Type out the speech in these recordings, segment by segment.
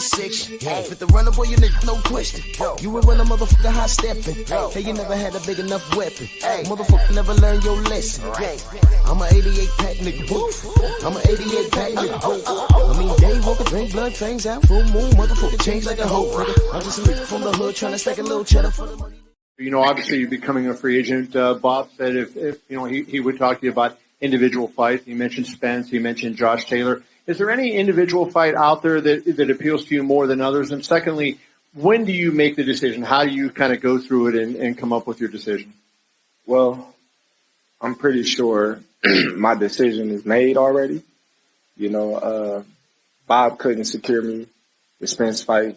section. Fit the runner, boy, you nigga, no question. You would run a motherfucker high stepping. Hey, you never had a big enough weapon. Motherfucker never learned your lesson. I'm an 88 pack nigga, boof. I'm an 88 pack nigga, boof. I mean, day walker, drink blood, fangs out, full moon, motherfucker change like a hoe, nigga. I'm just a nigga from the hood trying to stack a little cheddar for the money. You know, obviously, you're becoming a free agent. Bob said if you know, he would talk to you about individual fights. He mentioned Spence. He mentioned Josh Taylor. Is there any individual fight out there that appeals to you more than others? And secondly, when do you make the decision? How do you kind of go through it and come up with your decision? Well, I'm pretty sure my decision is made already. You know, Bob couldn't secure me the Spence fight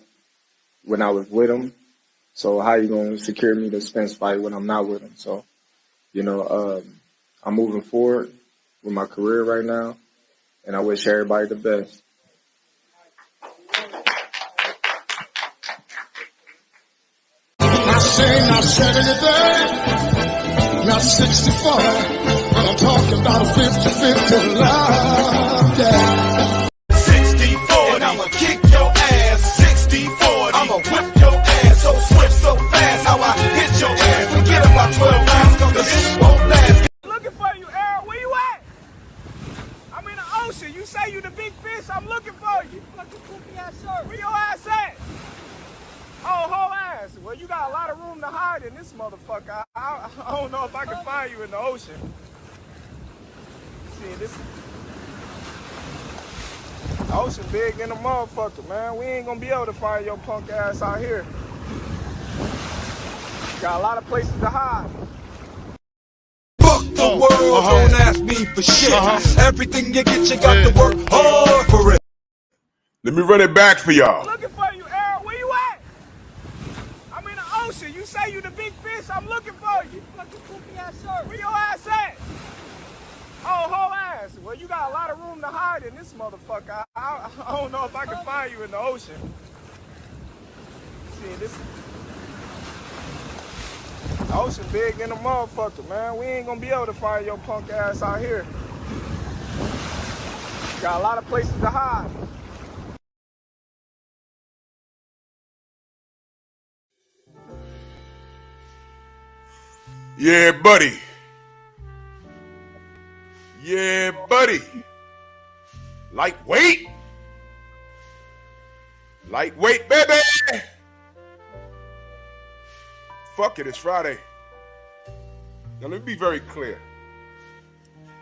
when I was with him. So how you going to secure me the Spence fight when I'm not with him? So, you know, I'm moving forward with my career right now, and I wish everybody the best. I say not 70-30, not 60-40, but I'm talking about a 50-50 love, yeah. 60-40, I'ma kick your ass. 60-40, I'ma whip your ass so swift, so fast. How I hit your ass. Forget about 12 rounds, cause the shit won't last. Looking for you, Earl. Where you at? I'm in the ocean. You say you the big fish. I'm looking for you. Fucking cookie ass shirt. Where your ass at? Oh, whole ass. Well, you got a lot of room to hide in this motherfucker. I don't know if I can find you in the ocean. See, this ocean big than a motherfucker, man. We ain't gonna be able to find your punk ass out here. Got a lot of places to hide. Fuck the world, don't ask me for shit. Everything you get, you got to work hard for it. Let me run it back for y'all. Looking for you, Earl. Where you at? I'm in the ocean. You say you the big fish. I'm looking for you. Fucking cookie ass shirt. Where your ass at? Oh, whole ass. Well, you got a lot of room to hide in this motherfucker. I don't know if I can find you in the ocean. See, this ocean big than a motherfucker, man. We ain't gonna be able to find your punk ass out here. Got a lot of places to hide. Yeah, buddy. Yeah, buddy. Lightweight. Lightweight, baby. Fuck it, it's Friday. Now, let me be very clear.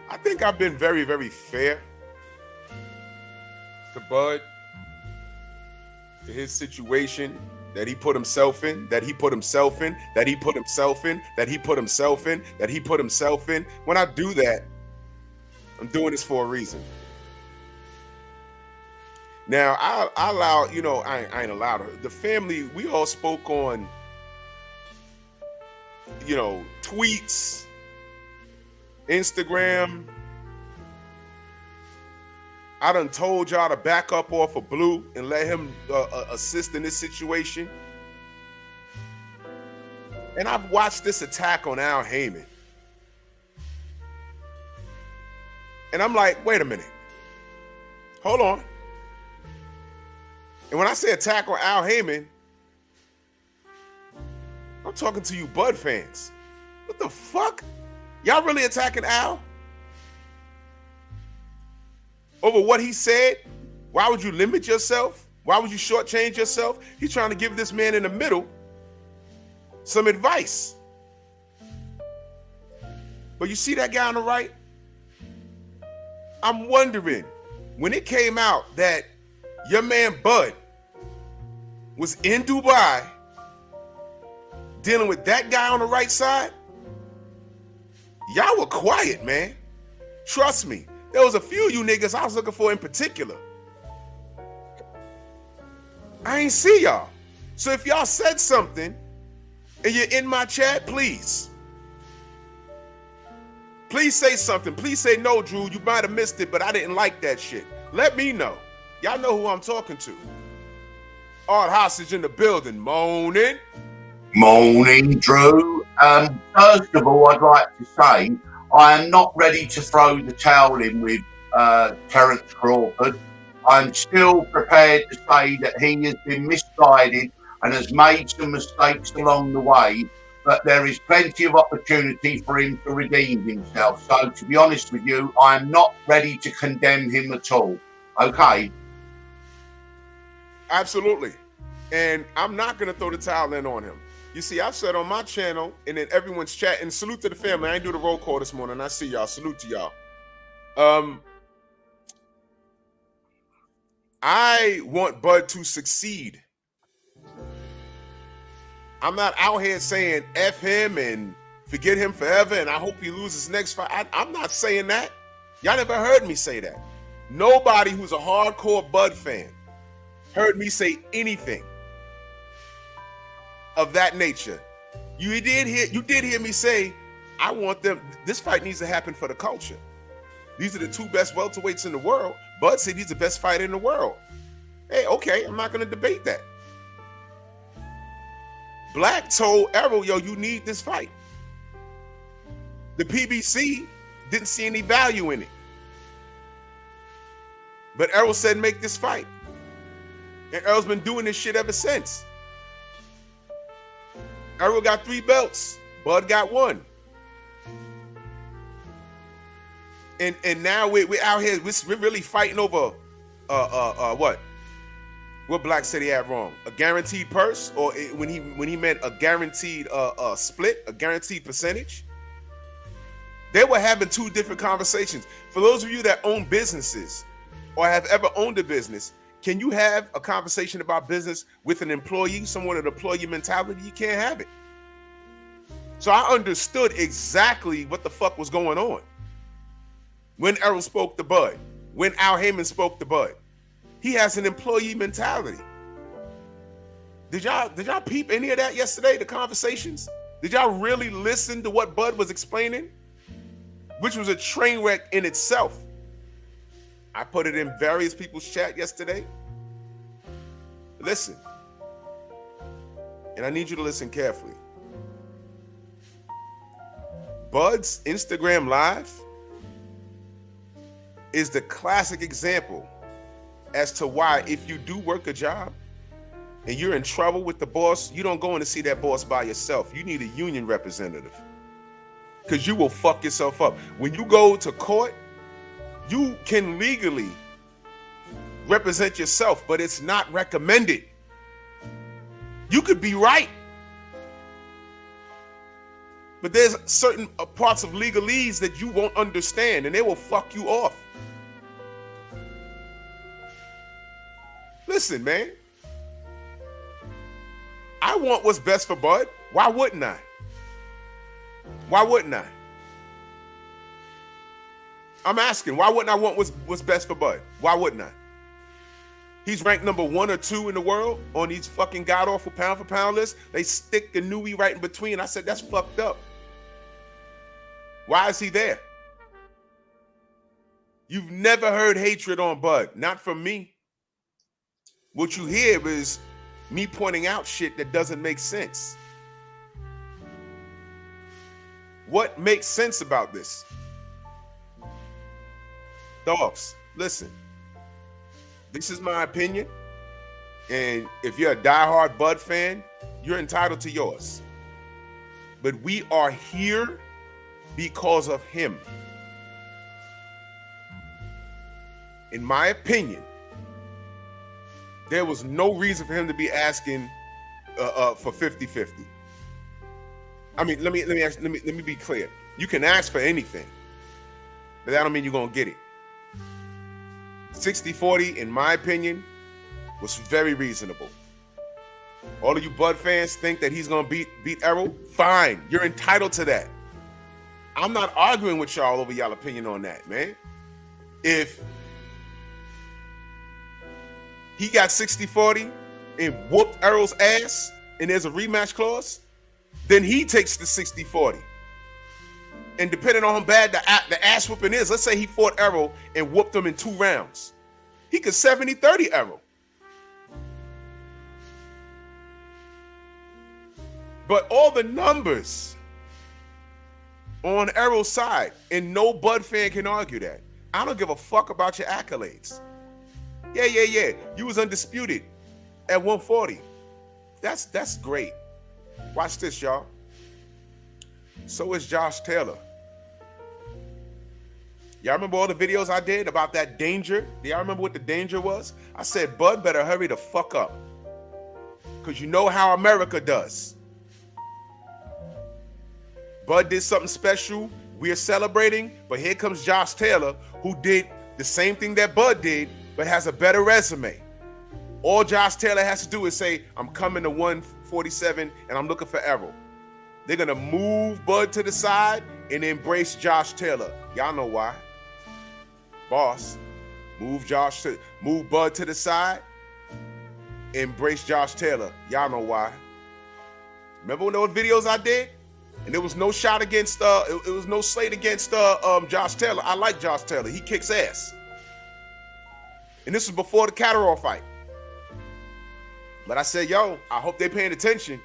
I think I've been very, very fair to Bud, to his situation that he put himself in, that he put himself in, that he put himself in, that he put himself in, that he put himself in. When I do that, I'm doing this for a reason. Now, I allow, you know, I ain't allowed her. The family, we all spoke on, you know, tweets, Instagram. I done told y'all to back up off of Blue and let him assist in this situation. And I've watched this attack on Al Heyman. And I'm like, wait a minute. Hold on. And when I say attack on Al Heyman, I'm talking to you Bud fans. What the fuck? Y'all really attacking Al? Over what he said? Why would you limit yourself? Why would you shortchange yourself? He's trying to give this man in the middle some advice. But you see that guy on the right? I'm wondering, when it came out that your man Bud was in Dubai dealing with that guy on the right side, y'all were quiet, man. Trust me. There was a few of you niggas I was looking for in particular. I ain't see y'all. So if y'all said something and you're in my chat, please say something. Please say, no, Drew, you might have missed it, but I didn't like that shit. Let me know. Y'all know who I'm talking to. Art Hostage in the building. Moaning. Morning, Drew. First of all, I'd like to say I am not ready to throw the towel in with Terence Crawford. I'm still prepared to say that he has been misguided and has made some mistakes along the way, but there is plenty of opportunity for him to redeem himself. So, to be honest with you, I am not ready to condemn him at all. Okay? Absolutely. And I'm not going to throw the towel in on him. You see, I've said on my channel, and then everyone's chatting, salute to the family. I ain't do the roll call this morning. I see y'all. Salute to y'all. I want Bud to succeed. I'm not out here saying F him and forget him forever and I hope he loses next fight. I'm not saying that. Y'all never heard me say that. Nobody who's a hardcore Bud fan heard me say anything of that nature. You did hear me say, I want them, this fight needs to happen for the culture. These are the two best welterweights in the world. Bud said he's the best fighter in the world. Hey, okay, I'm not going to debate that. Black told Errol, yo, you need this fight. The PBC didn't see any value in it. But Errol said, make this fight. And Errol's been doing this shit ever since. Errol got 3 belts. Bud got 1. And now we're out here, we're really fighting over what? What Black said he had wrong? A guaranteed purse, or when he meant a guaranteed split, a guaranteed percentage? They were having 2 different conversations. For those of you that own businesses or have ever owned a business, can you have a conversation about business with an employee, someone with an employee mentality? You can't have it. So I understood exactly what the fuck was going on when Errol spoke to Bud, when Al Heyman spoke to Bud. He has an employee mentality. Did y'all peep any of that yesterday, the conversations? Did y'all really listen to what Bud was explaining? Which was a train wreck in itself. I put it in various people's chat yesterday. Listen. And I need you to listen carefully. Bud's Instagram Live is the classic example as to why if you do work a job and you're in trouble with the boss, you don't go in to see that boss by yourself. You need a union representative because you will fuck yourself up. When you go to court, you can legally represent yourself, but it's not recommended. You could be right, but there's certain parts of legalese that you won't understand and they will fuck you off. Listen, man. I want what's best for Bud. Why wouldn't I? Why wouldn't I? I'm asking, why wouldn't I want what's best for Bud? Why wouldn't I? He's ranked number 1 or 2 in the world on these fucking god-awful pound-for-pound lists. They stick the Nui right in between. I said, that's fucked up. Why is he there? You've never heard hatred on Bud. Not from me. What you hear is me pointing out shit that doesn't make sense. What makes sense about this? Dogs, listen. This is my opinion. And if you're a diehard Bud fan, you're entitled to yours. But we are here because of him. In my opinion, there was no reason for him to be asking for 50-50. I mean, let me be clear. You can ask for anything, but that don't mean you're gonna get it. 60-40, in my opinion, was very reasonable. All of you Bud fans think that he's gonna beat Errol. Fine, you're entitled to that. I'm not arguing with y'all over y'all opinion on that, man. If he got 60-40 and whooped Errol's ass and there's a rematch clause, then he takes the 60-40. And depending on how bad the ass whooping is, let's say he fought Errol and whooped him in 2 rounds. He could 70-30 Errol. But all the numbers on Errol's side, and no Bud fan can argue that. I don't give a fuck about your accolades. Yeah. You was undisputed at 140. That's great. Watch this, y'all. So is Josh Taylor. Y'all remember all the videos I did about that danger? Do y'all remember what the danger was? I said, Bud better hurry the fuck up. Because you know how America does. Bud did something special. We're celebrating. But here comes Josh Taylor, who did the same thing that Bud did, but has a better resume. All Josh Taylor has to do is say, I'm coming to 147 and I'm looking for Errol. They're going to move Bud to the side and embrace Josh Taylor. Y'all know why. Boss, move Bud to the side, embrace Josh Taylor. Y'all know why. Remember when those videos I did? And there was no shot against, it was no slate against Josh Taylor. I like Josh Taylor. He kicks ass. And this was before the Catterall fight. But I said, yo, I hope they're paying attention.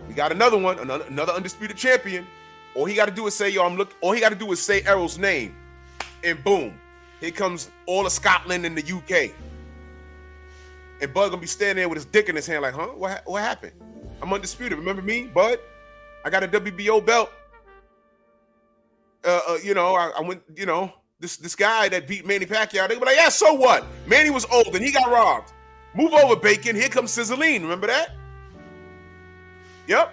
We got another one, another undisputed champion. All he got to do is say, all he got to do is say Errol's name. And boom, here comes all of Scotland and the UK. And Bud gonna be standing there with his dick in his hand like, huh? What happened? I'm undisputed. Remember me, Bud? I got a WBO belt. I went, this guy that beat Manny Pacquiao, they be like, yeah, so what? Manny was old and he got robbed. Move over, Bacon. Here comes Sizzling. Remember that? Yep.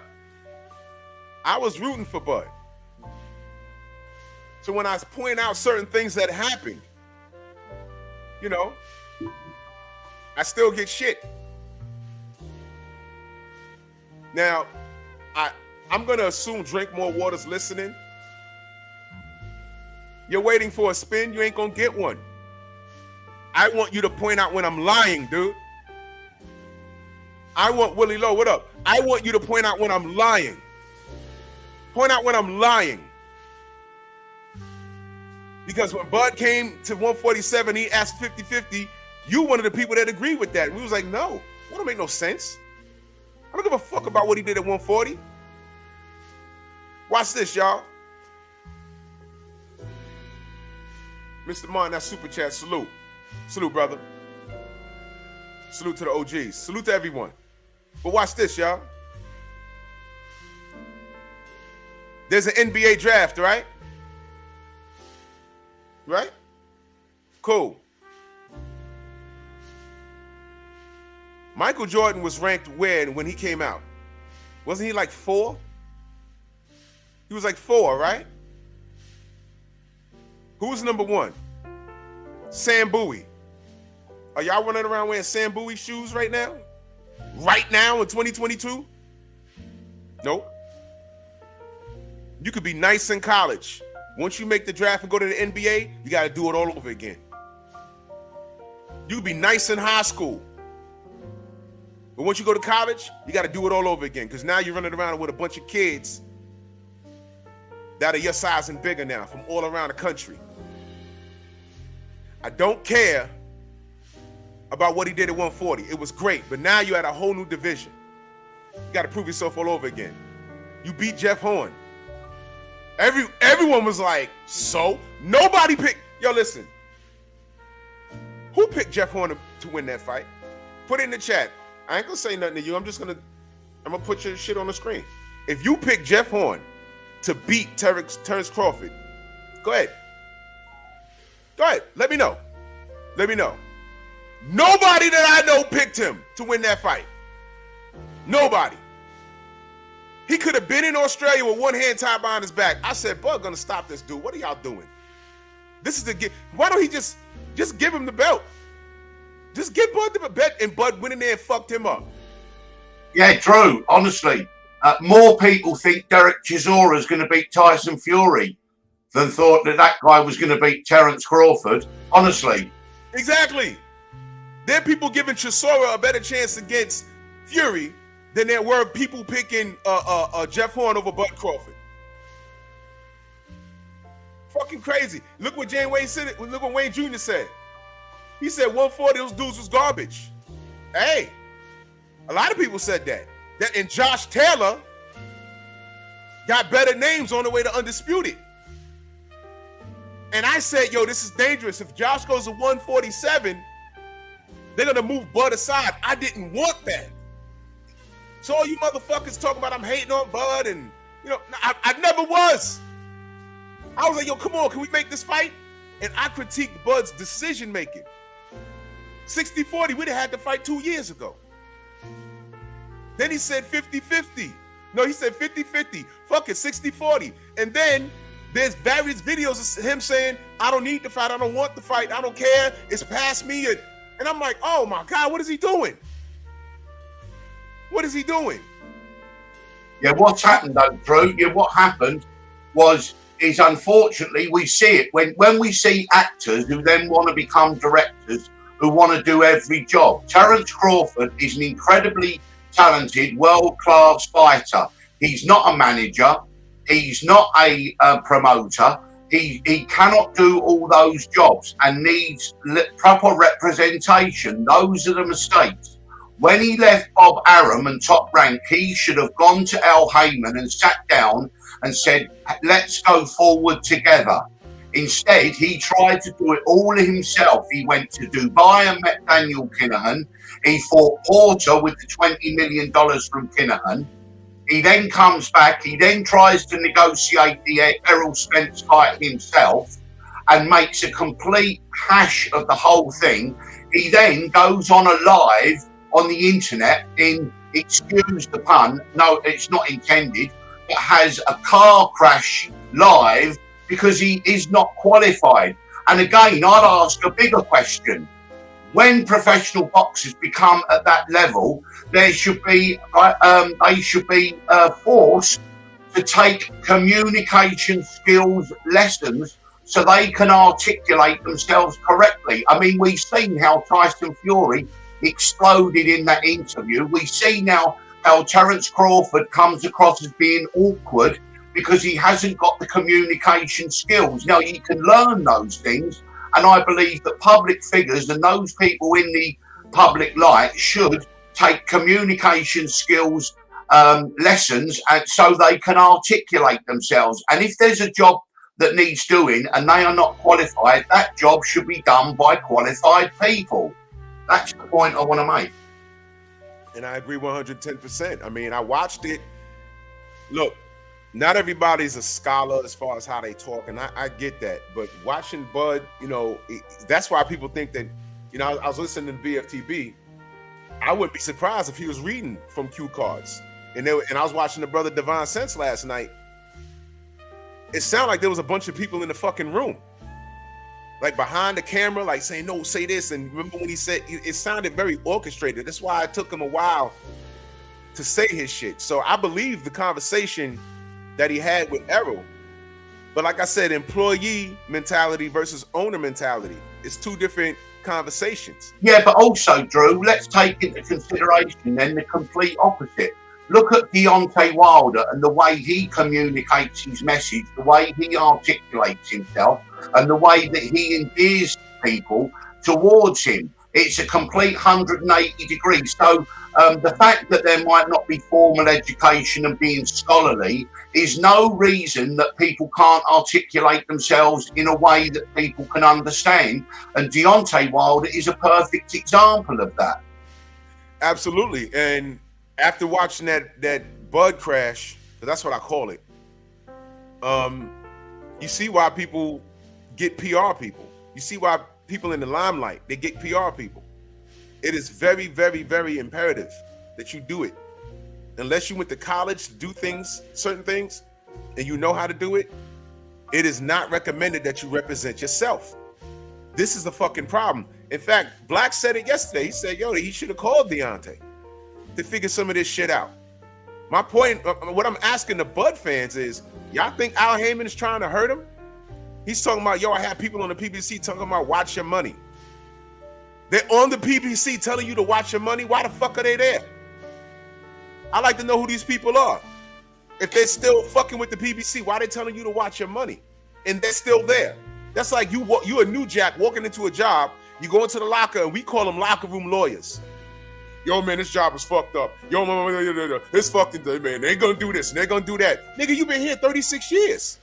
I was rooting for Bud. So when I point out certain things that happened, I still get shit. Now, I'm going to assume Drink More Water's listening. You're waiting for a spin. You ain't going to get one. I want you to point out when I'm lying, dude. I want Willie Lowe. What up? I want you to point out when I'm lying. Point out when I'm lying. Because when Bud came to 147, he asked 50-50. You one of the people that agreed with that. We was like, no, that don't make no sense. I don't give a fuck about what he did at 140. Watch this, y'all. Mr. Martin, that super chat, salute. Salute, brother. Salute to the OGs. Salute to everyone. But watch this, y'all. There's an NBA draft, right? Right? Cool. Michael Jordan was ranked where when he came out? Wasn't he like 4? He was like 4, right? Who was number 1? Sam Bowie. Are y'all running around wearing Sam Bowie shoes right now? Right now in 2022? Nope. You could be nice in college. Once you make the draft and go to the NBA, you got to do it all over again. You could be nice in high school. But once you go to college, you got to do it all over again because now you're running around with a bunch of kids that are your size and bigger now from all around the country. I don't care about what he did at 140. It was great, but now you're at a whole new division. You got to prove yourself all over again. You beat Jeff Horn. Everyone was like, so? Nobody picked. Yo, listen. Who picked Jeff Horn to win that fight? Put it in the chat. I ain't gonna say nothing to you. I'm gonna put your shit on the screen. If you pick Jeff Horn to beat Terrence Crawford, go ahead. Go ahead. Let me know. Let me know. Nobody that I know picked him to win that fight. Nobody. He could have been in Australia with one hand tied behind his back. I said, Bud, gonna stop this dude. What are y'all doing? This is the why don't he just give him the belt? Just give Bud the belt, and Bud went in there and fucked him up. Yeah, true. Honestly, more people think Derek Chisora is going to beat Tyson Fury than thought that guy was going to beat Terrence Crawford. Honestly. Exactly. There are people giving Chisora a better chance against Fury than there were people picking Jeff Horn over Bud Crawford. Fucking crazy. Look what Wayne said. Look what Wayne Jr. said. He said 140, those dudes was garbage. Hey, a lot of people said that. And Josh Taylor got better names on the way to undisputed. And I said, yo, this is dangerous. If Josh goes to 147, they're going to move Bud aside. I didn't want that. So all you motherfuckers talking about I'm hating on Bud and, you know, I never was. I was like, yo, come on, can we make this fight? And I critiqued Bud's decision making. 60-40, we'd have had to fight 2 years ago. Then he said 50-50. No, he said 50-50. Fuck it, 60-40. And then there's various videos of him saying, I don't need to fight. I don't want to fight. I don't care. It's past me. And I'm like, oh my God, what is he doing? What is he doing? Yeah, what's happened though, Drew? Yeah, what happened is unfortunately we see it when we see actors who then want to become directors who want to do every job. Terence Crawford is an incredibly talented, world-class fighter. He's not a manager. He's not a promoter. He cannot do all those jobs and needs proper representation. Those are the mistakes. When he left Bob Arum and Top Rank, he should have gone to Al Heyman and sat down and said, let's go forward together. Instead, he tried to do it all himself. He went to Dubai and met Daniel Kinahan. He fought Porter with the $20 million from Kinahan. He then comes back. He then tries to negotiate the Errol Spence fight himself and makes a complete hash of the whole thing. He then goes on a live on the internet in, excuse the pun, no, it's not intended, but has a car crash live because he is not qualified. And again, I'd ask a bigger question. When professional boxers become at that level, they should be forced to take communication skills lessons so they can articulate themselves correctly. I mean, we've seen how Tyson Fury exploded in that interview. We see now how Terence Crawford comes across as being awkward because he hasn't got the communication skills. Now, you can learn those things, and I believe that public figures and those people in the public light should take communication skills lessons so they can articulate themselves. And if there's a job that needs doing and they are not qualified, that job should be done by qualified people. That's the point I want to make. And I agree 110%. I mean, I watched it. Look, not everybody's a scholar as far as how they talk, and I get that. But watching Bud, you know, that's why people think that, you know, I was listening to BFTB. I wouldn't be surprised if he was reading from cue cards. And I was watching the brother Divine Sense last night. It sounded like there was a bunch of people in the fucking room, like behind the camera, like saying, no, say this. And remember when he said, it sounded very orchestrated. That's why it took him a while to say his shit. So I believe the conversation that he had with Errol. But like I said, employee mentality versus owner mentality. It's two different conversations. Yeah, but also, Drew, let's take into consideration then the complete opposite. Look at Deontay Wilder and the way he communicates his message, the way he articulates himself, and the way that he endears people towards him. It's a complete 180 degrees. So the fact that there might not be formal education and being scholarly is no reason that people can't articulate themselves in a way that people can understand. And Deontay Wilder is a perfect example of that. Absolutely. And after watching that Bud crash, that's what I call it, you see why people get PR people. You see why people in the limelight, they get PR people. It is very, very, very imperative that you do it. Unless you went to college to do things, certain things, and you know how to do it, it is not recommended that you represent yourself. This is the fucking problem. In fact, Black said it yesterday. He said, yo, he should have called Deontay to figure some of this shit out. My point, what I'm asking the Bud fans is, y'all think Al Heyman is trying to hurt him? He's talking about, yo, I have people on the PBC talking about watch your money. They're on the PBC telling you to watch your money. Why the fuck are they there? I like to know who these people are. If they're still fucking with the PBC, why are they telling you to watch your money? And they're still there. That's like you a new jack walking into a job, you go into the locker, and we call them locker room lawyers. Yo, man, this job is fucked up. Yo, man, this fucking thing, man. They ain't gonna do this and they're gonna do that. Nigga, you been here 36 years.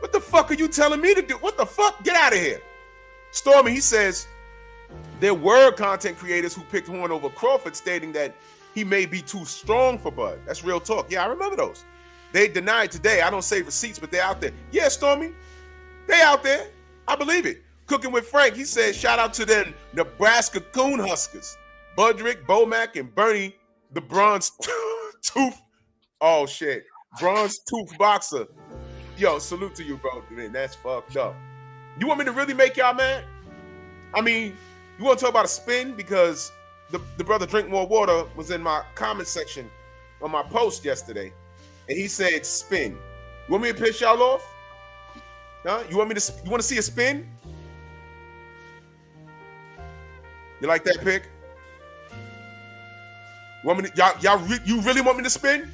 What the fuck are you telling me to do? What the fuck? Get out of here. Stormy, he says, there were content creators who picked Horn over Crawford, stating that he may be too strong for Bud. That's real talk. Yeah, I remember those. They denied today. I don't say receipts, but they're out there. Yeah, Stormy, they out there. I believe it. Cooking with Frank, he said, shout out to them Nebraska Coon Huskers. Budrick, Bomac, and Bernie, the bronze tooth. Oh, shit. Bronze tooth boxer. Yo, salute to you, bro. Man, that's fucked up. You want me to really make y'all mad? I mean, you want to talk about a spin? Because the brother Drink More Water was in my comment section on my post yesterday, and he said spin. You want me to piss y'all off? Huh? You want to see a spin? You like that pick? Want me to, you really want me to spin?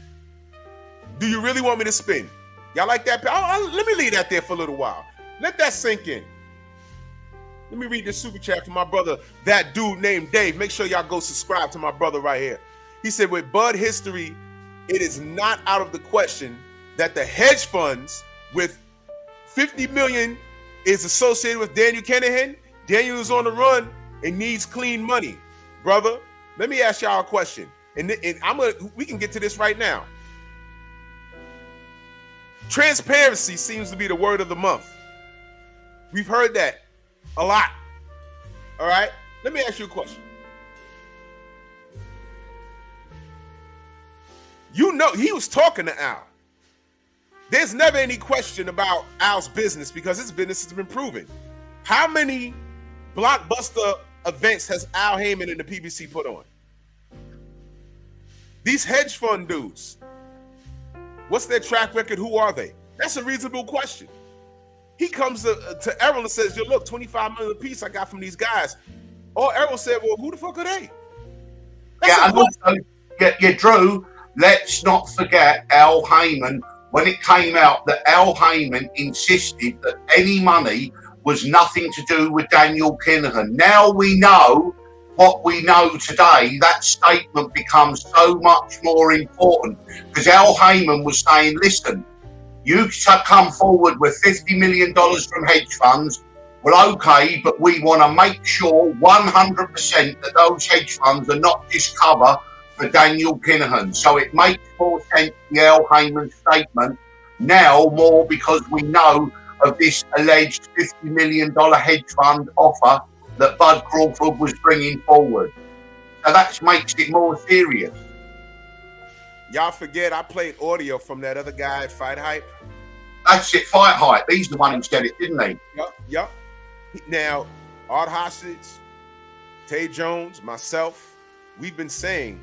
Do you really want me to spin? Y'all like that? Let me leave that there for a little while. Let that sink in. Let me read this super chat from my brother, that dude named Dave. Make sure y'all go subscribe to my brother right here. He said, with Bud history, it is not out of the question that the hedge funds with 50 million is associated with Daniel Kinahan. Daniel is on the run and needs clean money. Brother, let me ask y'all a question. And we can get to this right now. Transparency seems to be the word of the month. We've heard that a lot. All right? Let me ask you a question. You know, he was talking to Al. There's never any question about Al's business because his business has been proven. How many blockbuster events has Al Heyman and the PBC put on? These hedge fund dudes, what's their track record? Who are they? That's a reasonable question. He comes to Errol and says, yo, look, 25 million a piece I got from these guys. Or Errol said, well, who the fuck are they? Yeah, Drew, let's not forget Al Heyman, when it came out that Al Heyman insisted that any money was nothing to do with Daniel Kinahan. Now we know what we know today. That statement becomes so much more important because Al Heyman was saying, listen, you come forward with $50 million from hedge funds. Well, okay, but we want to make sure 100% that those hedge funds are not just cover for Daniel Kinahan. So it makes more sense, the Al Heyman statement, now more because we know of this alleged $50 million hedge fund offer that Bud Crawford was bringing forward. So that makes it more serious. Y'all forget I played audio from that other guy at Fight Hype. That's it, Fight Hype. He's the one who said it, didn't he? Yep. Now, Art Hostage, Tay Jones, myself, we've been saying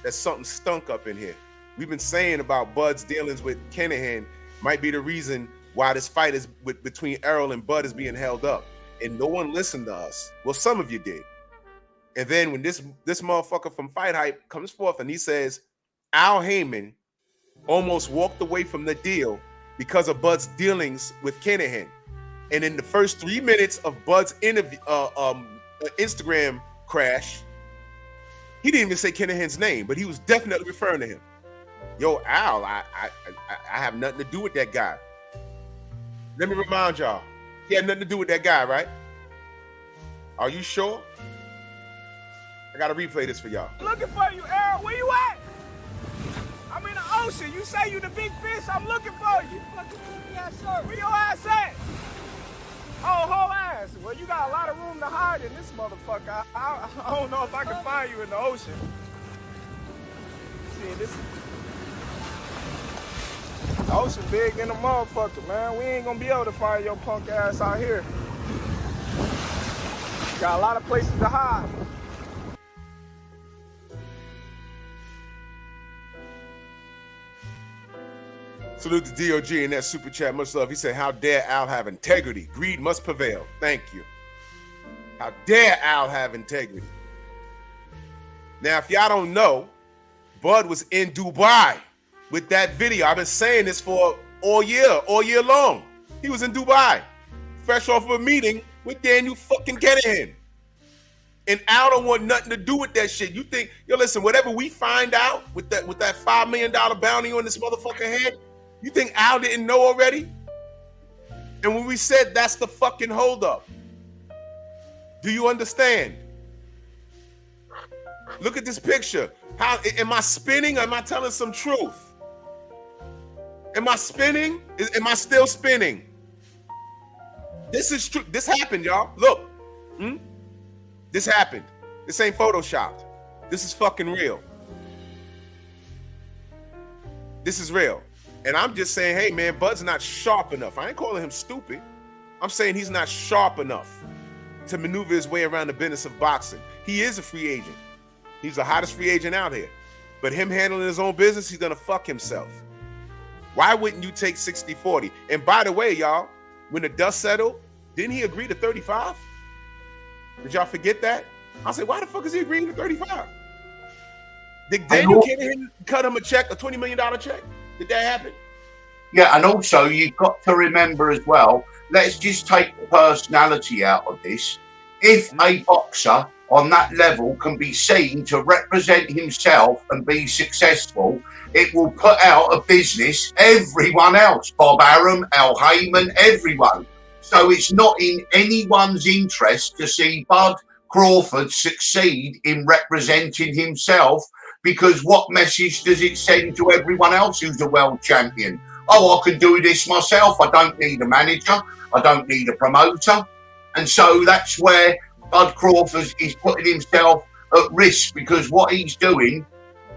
that something stunk up in here. We've been saying about Bud's dealings with Kinahan might be the reason why this fight is between Errol and Bud is being held up. And no one listened to us. Well, some of you did. And then when this motherfucker from Fight Hype comes forth and he says, Al Heyman almost walked away from the deal because of Bud's dealings with Kinahan. And in the first 3 minutes of Bud's interview, Instagram crash, he didn't even say Kinahan's name, but he was definitely referring to him. Yo, Al, I have nothing to do with that guy. Let me remind y'all, he had nothing to do with that guy, right? Are you sure? I gotta replay this for y'all. Looking for you, Errol. Where you at? I'm in the ocean. You say you the big fish. I'm looking for you. Fucking ass shirt. Where your ass at? Oh, whole ass. Well, you got a lot of room to hide in this motherfucker. I don't know if I can find you in the ocean. See, this the ocean big in the motherfucker, man. We ain't gonna be able to find your punk ass out here. Got a lot of places to hide. Salute to DOG in that super chat. Much love. He said, how dare Al have integrity? Greed must prevail. Thank you. How dare Al have integrity? Now, if y'all don't know, Bud was in Dubai with that video. I've been saying this for all year long. He was in Dubai, fresh off of a meeting with Daniel fucking Kinahan. And Al don't want nothing to do with that shit. You think, yo, listen, whatever we find out with that $5 million bounty on this motherfucker head, you think Al didn't know already? And when we said that's the fucking holdup, do you understand? Look at this picture. How am I spinning? Or am I telling some truth? Am I spinning? Am I still spinning? This is true. This happened, y'all. Look. This happened. This ain't photoshopped. This is fucking real. This is real. And I'm just saying, hey, man, Bud's not sharp enough. I ain't calling him stupid. I'm saying he's not sharp enough to maneuver his way around the business of boxing. He is a free agent. He's the hottest free agent out here. But him handling his own business, he's going to fuck himself. Why wouldn't you take 60-40? And by the way, y'all, when the dust settled, didn't he agree to 35? Did y'all forget that? I said, why the fuck is he agreeing to 35? Did Daniel Kinahan cut him a check, a $20 million check? Did that happen? Yeah, and also you've got to remember as well, let's just take the personality out of this. If a boxer on that level can be seen to represent himself and be successful, it will put out of business everyone else. Bob Arum, Al Heyman, everyone. So it's not in anyone's interest to see Bud Crawford succeed in representing himself, because what message does it send to everyone else who's a world champion? Oh, I can do this myself. I don't need a manager. I don't need a promoter. And so that's where Bud Crawford is putting himself at risk, because what he's doing,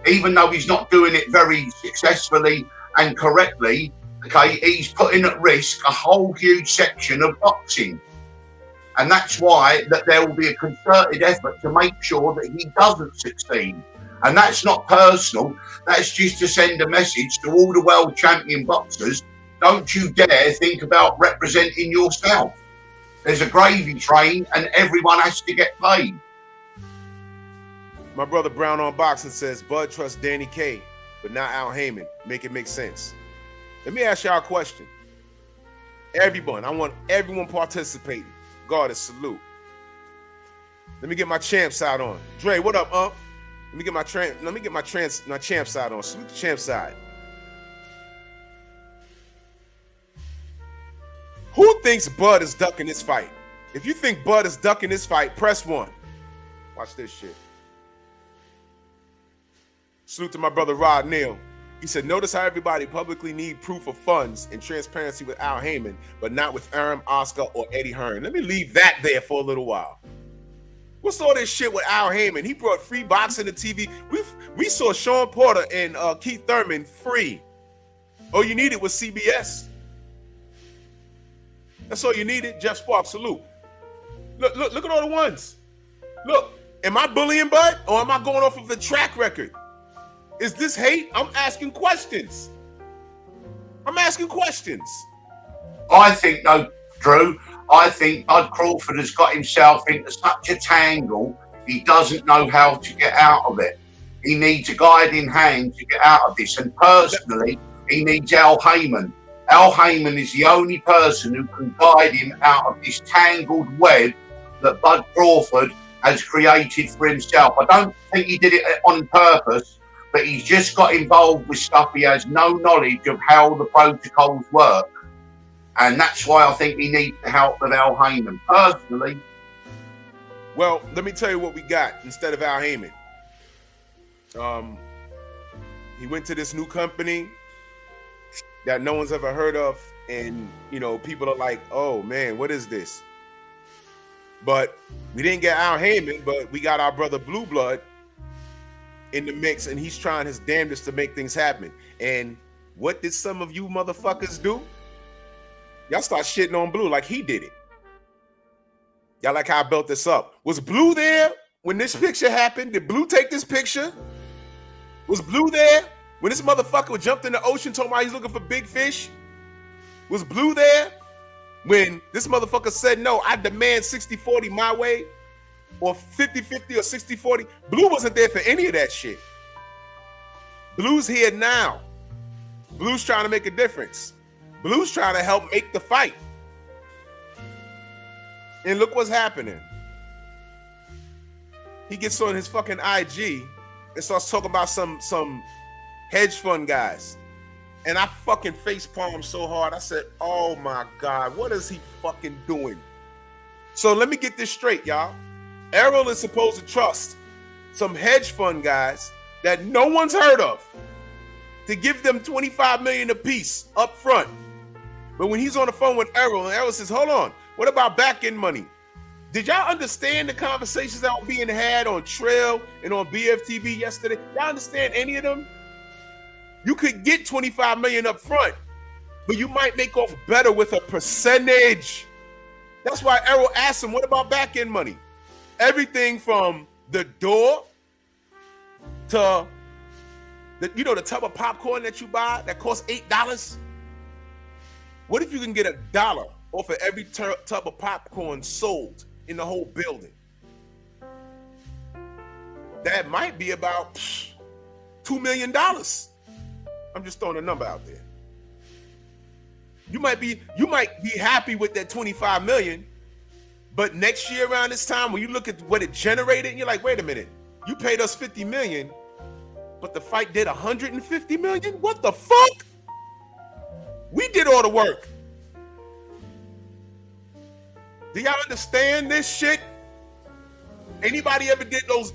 even though he's not doing it very successfully and correctly, okay, he's putting at risk a whole huge section of boxing. And that's why that there will be a concerted effort to make sure that he doesn't succeed. And that's not personal. That's just to send a message to all the world champion boxers. Don't you dare think about representing yourself. There's a gravy train and everyone has to get paid. My brother Brown on Boxing says, Bud trusts Danny K, but not Al Heyman. Make it make sense. Let me ask y'all a question. Everyone, I want everyone participating. God, a salute. Let me get my champ side on. Dre, what up, Let me get my champ side on. Salute the champ side. Who thinks Bud is ducking this fight? If you think Bud is ducking this fight, press 1. Watch this shit. Salute to my brother Rod Neal. He said, notice how everybody publicly need proof of funds and transparency with Al Heyman, but not with Arum, Oscar, or Eddie Hearn. Let me leave that there for a little while. What's all this shit with Al Heyman? He brought free boxing to TV. We saw Sean Porter and Keith Thurman free. All you needed was CBS. That's all you needed. Jeff Sparks, salute. Look at all the ones. Look, am I bullying Bud, or am I going off of the track record? Is this hate? I'm asking questions. I think, no, Drew, I think Bud Crawford has got himself into such a tangle, he doesn't know how to get out of it. He needs a guiding hand to get out of this. And personally, he needs Al Heyman. Al Heyman is the only person who can guide him out of this tangled web that Bud Crawford has created for himself. I don't think he did it on purpose, but he's just got involved with stuff he has no knowledge of how the protocols work. And that's why I think he needs the help of Al Heyman, personally. Well, let me tell you what we got instead of Al Heyman. He went to this new company that no one's ever heard of, and people are like, oh man, what is this? But we didn't get Al Heyman, but we got our brother Blue Blood in the mix, and he's trying his damnedest to make things happen. And what did some of you motherfuckers do? Y'all start shitting on Blue like he did it. Y'all like how I built this up. Was Blue there when this picture happened? Did Blue take this picture? Was Blue there when this motherfucker jumped in the ocean talking about he's looking for big fish? Was Blue there when this motherfucker said, no, I demand 60-40 my way, or 50-50 or 60-40? Blue wasn't there for any of that shit. Blue's here now. Blue's trying to make a difference. Blue's trying to help make the fight. And look what's happening. He gets on his fucking IG and starts talking about some hedge fund guys. And I fucking facepalmed so hard. I said, oh my God, what is he fucking doing? So let me get this straight, y'all. Errol is supposed to trust some hedge fund guys that no one's heard of to give them $25 million apiece up front. But when he's on the phone with Errol, and Errol says, hold on, what about back-end money? Did y'all understand the conversations that were being had on Trail and on BFTV yesterday? Y'all understand any of them? You could get $25 million up front, but you might make off better with a percentage. That's why Errol asked him, what about back-end money? Everything from the door to the tub of popcorn that you buy that costs $8. What if you can get $1 off of every tub of popcorn sold in the whole building? That might be about $2 million. I'm just throwing a number out there. You might be happy with that $25 million, but next year around this time, when you look at what it generated, you're like, wait a minute, you paid us $50 million, but the fight did $150 million? What the fuck? We did all the work. Do y'all understand this shit? Anybody ever did those,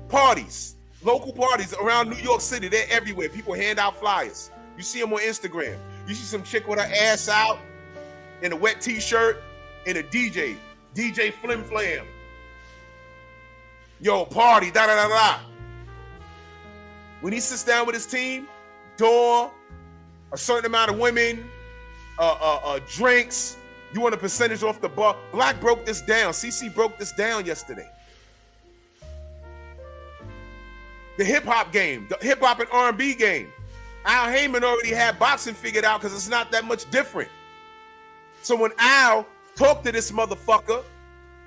parties, local parties around New York City? They're everywhere. People hand out flyers. You see them on Instagram. You see some chick with her ass out in a wet t-shirt and a DJ Flim Flam. Yo, party, da-da-da-da. When he sits down with his team, door, a certain amount of women, drinks, you want a percentage off the bar. Black broke this down. CC broke this down yesterday. The hip-hop game, the hip-hop and R&B game. Al Heyman already had boxing figured out because it's not that much different. So when Al talked to this motherfucker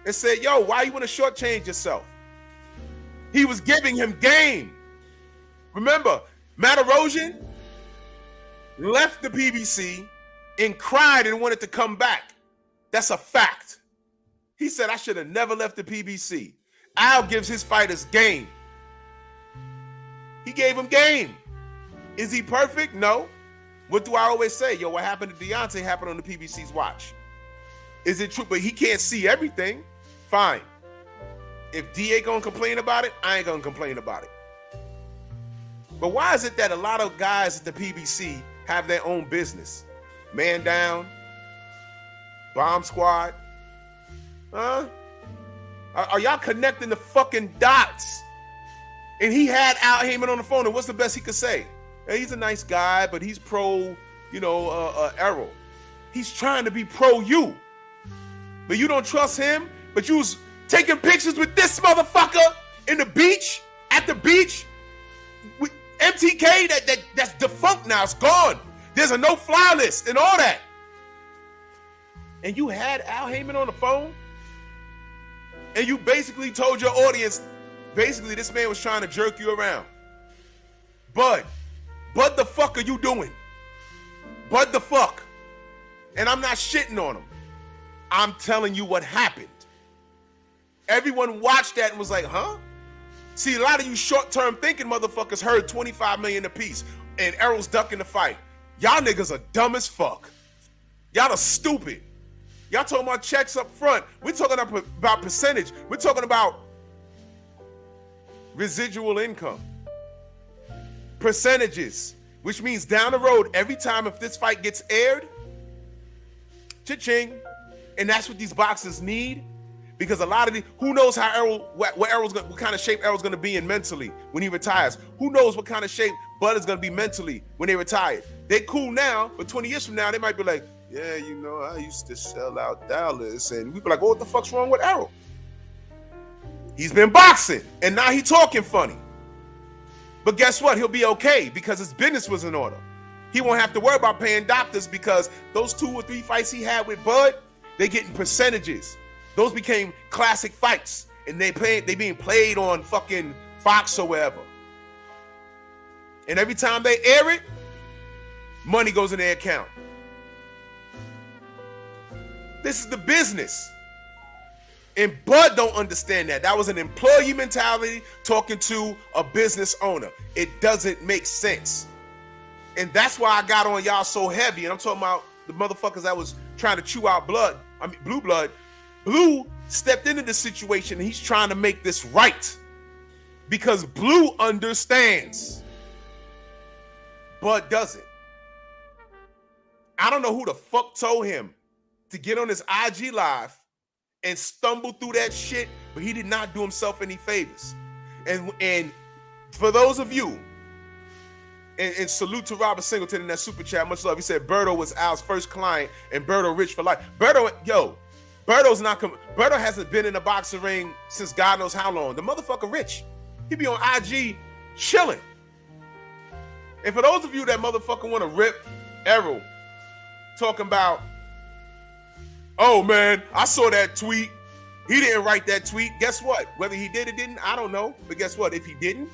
and said, yo, why you want to shortchange yourself? He was giving him game. Remember, Matt Erosion left the PBC and cried and wanted to come back. That's a fact. He said, I should have never left the PBC. Al gives his fighters game. He gave him game. Is he perfect? No. What do I always say? Yo, what happened to Deontay happened on the PBC's watch. Is it true? But he can't see everything. Fine. If D ain't gonna complain about it, I ain't gonna complain about it. But why is it that a lot of guys at the PBC have their own business? Man Down, Bomb Squad. Huh? Are y'all connecting the fucking dots? And he had Al Heyman on the phone, and what's the best he could say? Hey, he's a nice guy, but he's pro, Errol. He's trying to be pro you. But you don't trust him, but you was taking pictures with this motherfucker in the beach, at the beach, with MTK, that's defunct now, it's gone. There's a no-fly list and all that. And you had Al Heyman on the phone, and you basically told your audience, basically this man was trying to jerk you around. Bud the fuck are you doing? Bud the fuck. And I'm not shitting on him. I'm telling you what happened. Everyone watched that and was like, huh? See, a lot of you short-term thinking motherfuckers heard $25 million apiece and Errol's ducking the fight. Y'all niggas are dumb as fuck. Y'all are stupid. Y'all talking about checks up front. We're talking about percentage. We're talking about residual income. Percentages, which means down the road, every time if this fight gets aired, cha-ching. And that's what these boxers need. Because a lot of who knows how what kind of shape Errol's gonna be in mentally when he retires. Who knows what kind of shape Bud is gonna be mentally when they retire. They cool now, but 20 years from now, they might be like, yeah, I used to sell out Dallas. And we be like, oh, what the fuck's wrong with Errol? He's been boxing, and now he talking funny. But guess what? He'll be okay because his business was in order. He won't have to worry about paying doctors because those 2 or 3 fights he had with Bud, they getting percentages. Those became classic fights, and they being played on fucking Fox or wherever. And every time they air it, money goes in their account. This is the business. And Bud don't understand that. That was an employee mentality talking to a business owner. It doesn't make sense. And that's why I got on y'all so heavy. And I'm talking about the motherfuckers that was trying to chew out blood. I mean, Blue blood. Blue stepped into the situation and he's trying to make this right. Because Blue understands. Bud doesn't. I don't know who the fuck told him to get on his IG live and stumble through that shit, but he did not do himself any favors. And for those of you, and salute to Robert Singleton in that super chat, much love. He said Berto was Al's first client and Berto rich for life. Berto's Berto hasn't been in a boxing ring since God knows how long. The motherfucker rich. He be on IG chilling. And for those of you that motherfucker want to rip Errol, talking about, oh man, I saw that tweet. He didn't write that tweet. Guess what? Whether he did or didn't, I don't know. But guess what? If he didn't,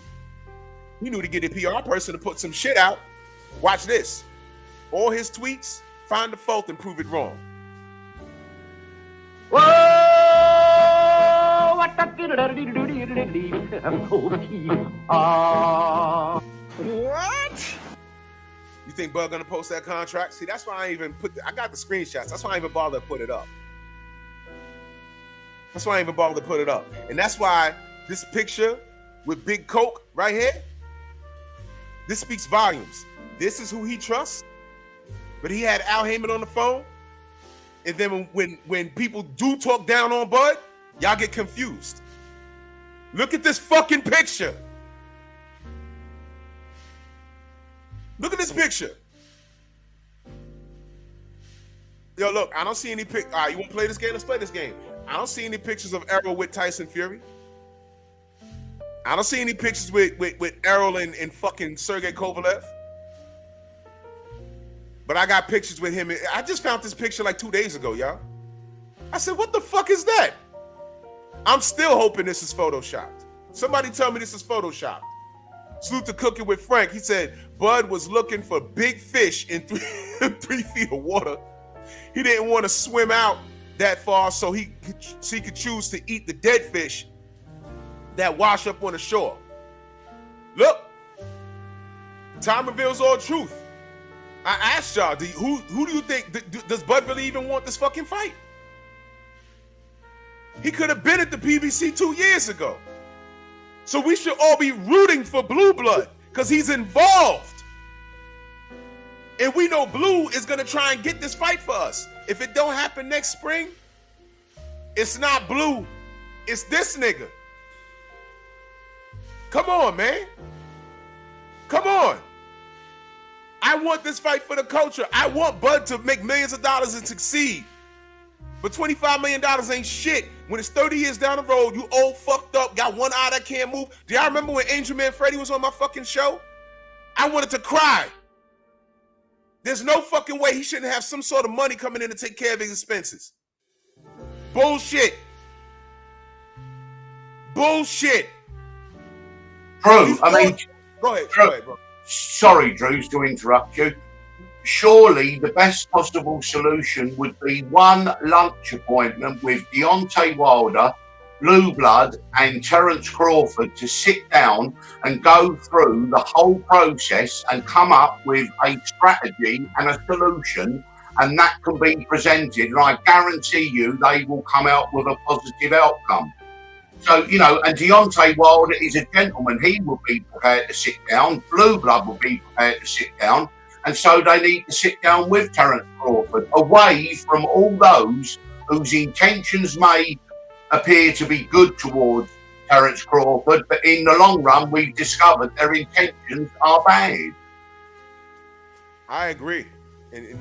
he knew to get a PR person to put some shit out. Watch this. All his tweets, find the fault and prove it wrong. Whoa! What? You think Bud gonna post that contract? See, that's why I even I got the screenshots. That's why I even bothered to put it up. And that's why this picture with Big Coke right here, this speaks volumes. This is who he trusts. But he had Al Heyman on the phone. And then when people do talk down on Bud, y'all get confused. Look at this fucking picture. Look at this picture. Yo, look, I don't see any pic. All right, you want to play this game? Let's play this game. I don't see any pictures of Errol with Tyson Fury. I don't see any pictures with Errol and fucking Sergey Kovalev. But I got pictures with him. I just found this picture like 2 days ago, y'all. I said, what the fuck is that? I'm still hoping this is photoshopped. Somebody tell me this is photoshopped. Salute to Cooking with Frank. He said, Bud was looking for big fish in 3 feet of water. He didn't want to swim out that far so he could choose to eat the dead fish that wash up on the shore. Look, time reveals all truth. I asked y'all, who do you think, does Bud really even want this fucking fight? He could have been at the PBC 2 years ago. So we should all be rooting for Blue Blood because he's involved. And we know Blue is going to try and get this fight for us. If it don't happen next spring, it's not Blue. It's this nigga. Come on, man. Come on. I want this fight for the culture. I want Bud to make millions of dollars and succeed. But $25 million ain't shit. When it's 30 years down the road, you old fucked up, got one eye that can't move. Do y'all remember when Angel Man Freddy was on my fucking show? I wanted to cry. There's no fucking way he shouldn't have some sort of money coming in to take care of his expenses. Bullshit. Bullshit. Drew, I mean, go ahead, bro. Sorry, Drew, to interrupt you. Surely the best possible solution would be one lunch appointment with Deontay Wilder, Blue Blood, and Terence Crawford to sit down and go through the whole process and come up with a strategy and a solution, and that can be presented. And I guarantee you they will come out with a positive outcome. So, you know, and Deontay Wilder is a gentleman. He will be prepared to sit down. Blue Blood will be prepared to sit down. And so they need to sit down with Terence Crawford, away from all those whose intentions may appear to be good towards Terence Crawford, but in the long run, we've discovered their intentions are bad. I agree. And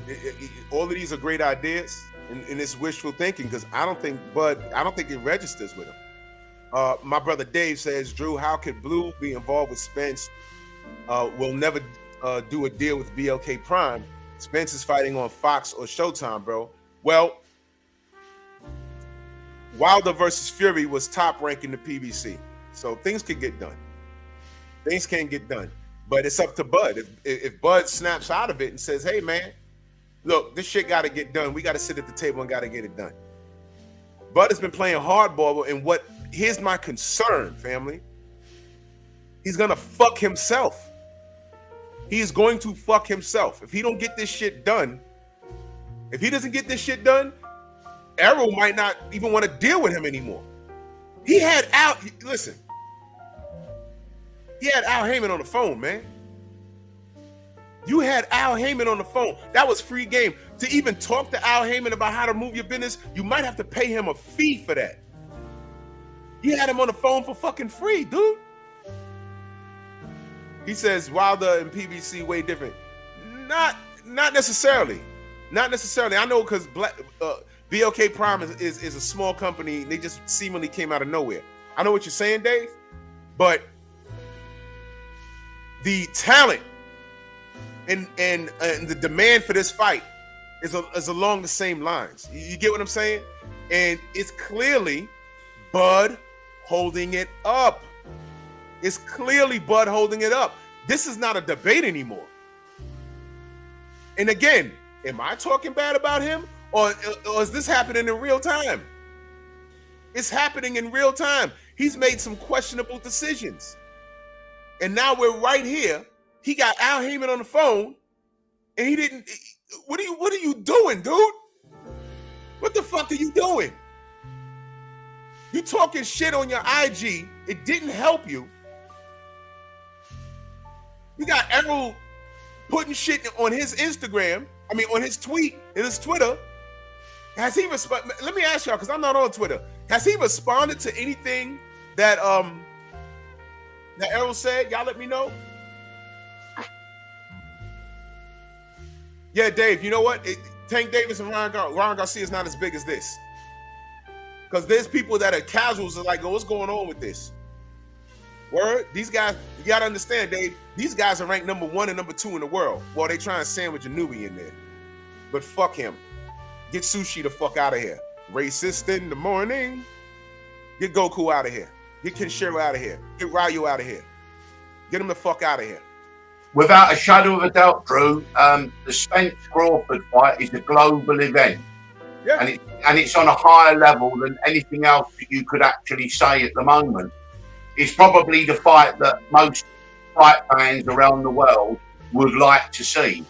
all of these are great ideas, and it's wishful thinking because I don't think it registers with him. My brother Dave says, Drew, how could Blue be involved with Spence? We'll never do a deal with BLK Prime. Spence is fighting on Fox or Showtime, bro. Well, Wilder versus Fury was top rank in the PBC. So things can get done. Things can get done. But it's up to Bud. If Bud snaps out of it and says, hey, man, look, this shit got to get done. We got to sit at the table and got to get it done. Bud has been playing hardball, and here's my concern, family. He's going to fuck himself. he is going to fuck himself. If he don't get this shit done, if he doesn't get this shit done, Errol might not even want to deal with him anymore. He had Al Heyman on the phone, man. You had Al Heyman on the phone. That was free game. To even talk to Al Heyman about how to move your business, you might have to pay him a fee for that. You had him on the phone for fucking free, dude. He says Wilder and PBC way different. Not necessarily. Not necessarily. I know because BLK Prime is a small company. They just seemingly came out of nowhere. I know what you're saying, Dave, but the talent and the demand for this fight is along the same lines. You get what I'm saying? And it's clearly Bud holding it up. It's clearly Bud holding it up. This is not a debate anymore. And again, am I talking bad about him? Or is this happening in real time? It's happening in real time. He's made some questionable decisions. And now we're right here. He got Al Heyman on the phone, and he didn't. What are you doing, dude? What the fuck are you doing? You talking shit on your IG. It didn't help you. You got Errol putting shit on his Instagram. I mean, on his tweet, in his Twitter. Has he responded? Let me ask y'all, because I'm not on Twitter. Has he responded to anything that that Errol said? Y'all let me know. Yeah, Dave, you know what? Tank Davis and Ryan Garcia is not as big as this. Because there's people that are casuals that are like, oh, what's going on with this? Word? These guys, you got to understand, Dave, these guys are ranked number 1 and number 2 in the world. Well, they try and sandwich a newbie in there. But fuck him. Get Sushi the fuck out of here. Racist in the morning. Get Goku out of here. Get Kenshiro out of here. Get Ryu out of here. Get him the fuck out of here. Without a shadow of a doubt, Drew, the Spence Crawford fight is a global event. Yeah. And it's on a higher level than anything else that you could actually say at the moment. It's probably the fight that most fight fans around the world would like to see.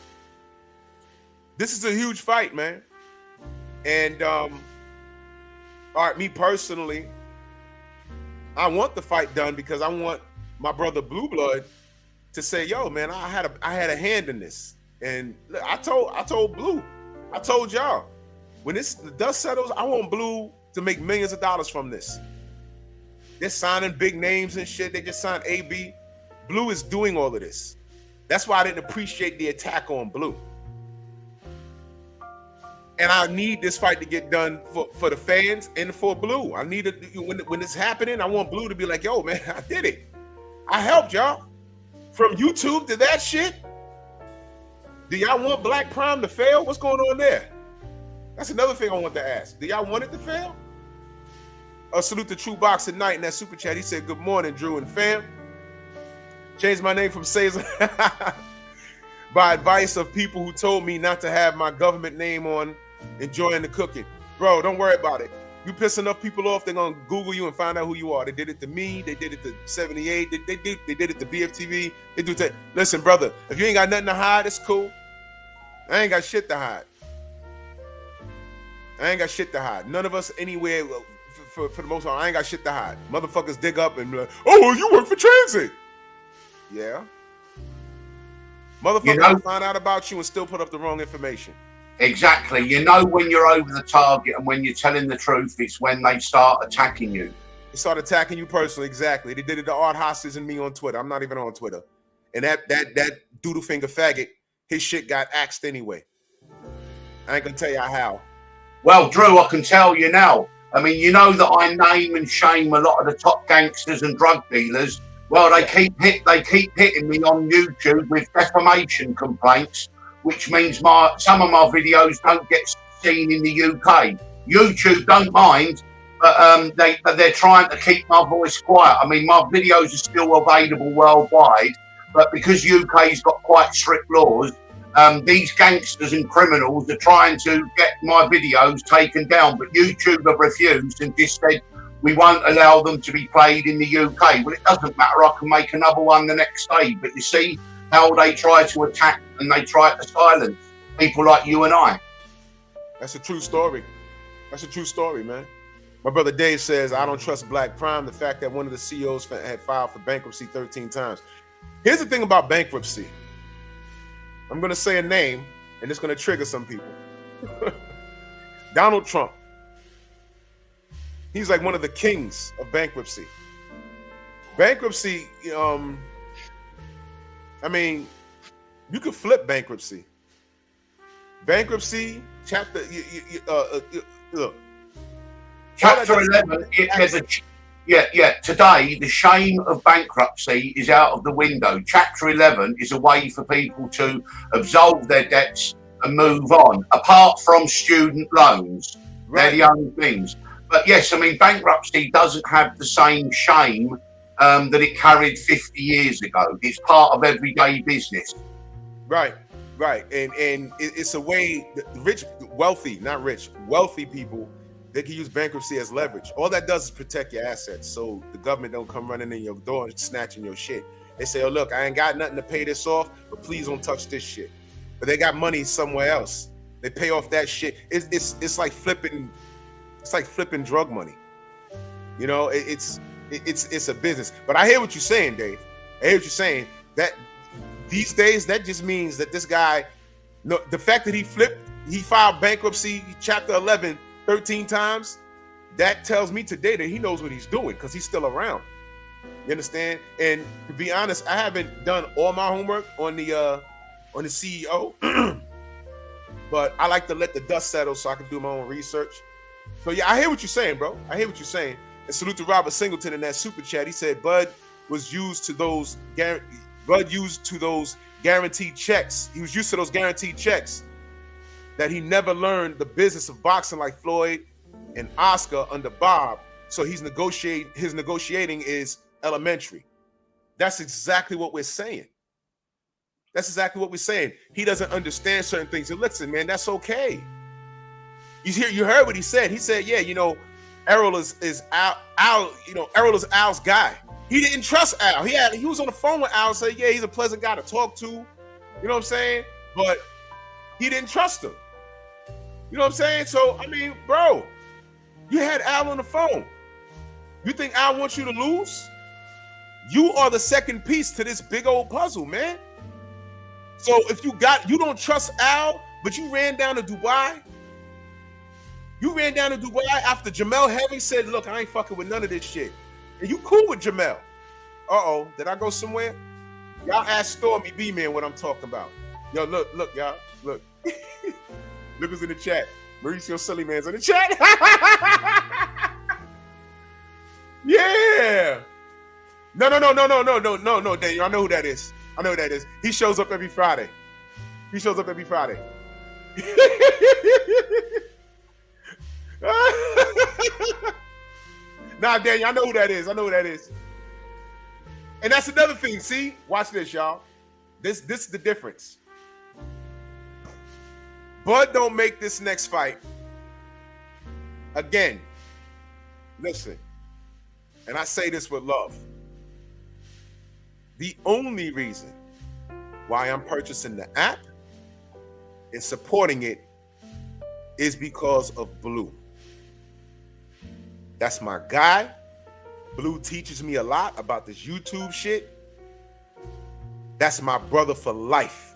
This is a huge fight, man. And all right, me personally, I want the fight done because I want my brother Blue Blood to say, yo, man, I had a hand in this. And I told Blue, I told y'all, when the dust settles, I want Blue to make millions of dollars from this. They're signing big names and shit. They just signed AB. Blue is doing all of this. That's why I didn't appreciate the attack on Blue. And I need this fight to get done for the fans and for Blue. I need it when it's happening. I want Blue to be like, yo, man, I did it. I helped y'all. From YouTube to that shit. Do y'all want Black Prime to fail? What's going on there? That's another thing I want to ask. Do y'all want it to fail? Salute to True Box at night in that super chat. He said, good morning, Drew and fam. Changed my name from Caesar by advice of people who told me not to have my government name on enjoying the cooking. Bro, don't worry about it. You piss enough people off, they're going to Google you and find out who you are. They did it to me. They did it to 78. They did it to BFTV. They do it. Listen, brother, if you ain't got nothing to hide, it's cool. I ain't got shit to hide. I ain't got shit to hide. None of us anywhere, for the most part, I ain't got shit to hide. Motherfuckers dig up and be like, oh, well, you work for transit. Yeah. Motherfuckers find out about you and still put up the wrong information. Exactly. You know when you're over the target and when you're telling the truth, it's when they start attacking you. They start attacking you personally, exactly. They did it to Art Hostage and me on Twitter. I'm not even on Twitter. And that doodle finger faggot, his shit got axed anyway. I ain't gonna tell you how. Well, Drew, I can tell you now. I mean, you know that I name and shame a lot of the top gangsters and drug dealers. Well, they keep hitting me on YouTube with defamation complaints, which means some of my videos don't get seen in the UK. YouTube don't mind, but they're trying to keep my voice quiet. I mean, my videos are still available worldwide, but because UK's got quite strict laws, these gangsters and criminals are trying to get my videos taken down, but YouTube have refused and just said, we won't allow them to be played in the UK. Well, it doesn't matter. I can make another one the next day. But you see, how they try to attack and they try to silence people like you and I. That's a true story. That's a true story, man. My brother Dave says, I don't trust Black Prime. The fact that one of the CEOs had filed for bankruptcy 13 times. Here's the thing about bankruptcy. I'm going to say a name, and it's going to trigger some people. Donald Trump. He's like one of the kings of bankruptcy. Bankruptcy, I mean, you could flip bankruptcy. Bankruptcy, chapter, look. Chapter 11, today the shame of bankruptcy is out of the window. Chapter 11 is a way for people to absolve their debts and move on, apart from student loans. Right. They're the only things. But yes, I mean, bankruptcy doesn't have the same shame that it carried 50 years ago. It's part of everyday business. Right. And it's a way that wealthy people, they can use bankruptcy as leverage. All that does is protect your assets, so the government don't come running in your door and snatching your shit. They say, oh, look, I ain't got nothing to pay this off, but please don't touch this shit. But they got money somewhere else. They pay off that shit. It's like flipping drug money. You know, it's a business. But I hear what you're saying, Dave. I hear what you're saying. That these days, that just means that this guy, the fact that he filed bankruptcy, chapter 11, 13 times, that tells me today that he knows what he's doing because he's still around. You understand? And to be honest, I haven't done all my homework on the CEO, but I like to let the dust settle so I can do my own research. So yeah, I hear what you're saying, bro. I hear what you're saying. And salute to Robert Singleton in that super chat. He said Bud was used to those guaranteed checks. He was used to those guaranteed checks. That he never learned the business of boxing like Floyd and Oscar under Bob. So his negotiating is elementary. That's exactly what we're saying. He doesn't understand certain things. And listen, man, that's okay. You heard what he said. He said, yeah, Errol is Al, Errol is Al's guy. He didn't trust Al. He was on the phone with Al and said, yeah, he's a pleasant guy to talk to. You know what I'm saying? But he didn't trust him. You know what I'm saying? So, I mean, bro, you had Al on the phone. You think Al wants you to lose? You are the second piece to this big old puzzle, man. So if you don't trust Al, but you ran down to Dubai. You ran down to Dubai after Jamel Heavy said, look, I ain't fucking with none of this shit. And you cool with Jamel. Uh-oh, did I go somewhere? Y'all ask Stormy B-Man what I'm talking about. Yo, look, y'all, look. Look who's in the chat. Mauricio Silly Man's in the chat. Yeah. No, Dave. I know who that is. He shows up every Friday. Nah, Daniel, I know who that is. And that's another thing. See? Watch this, y'all. This is the difference. Bud don't make this next fight. Again, listen, and I say this with love. The only reason why I'm purchasing the app and supporting it is because of Blue. That's my guy. Blue teaches me a lot about this YouTube shit. That's my brother for life.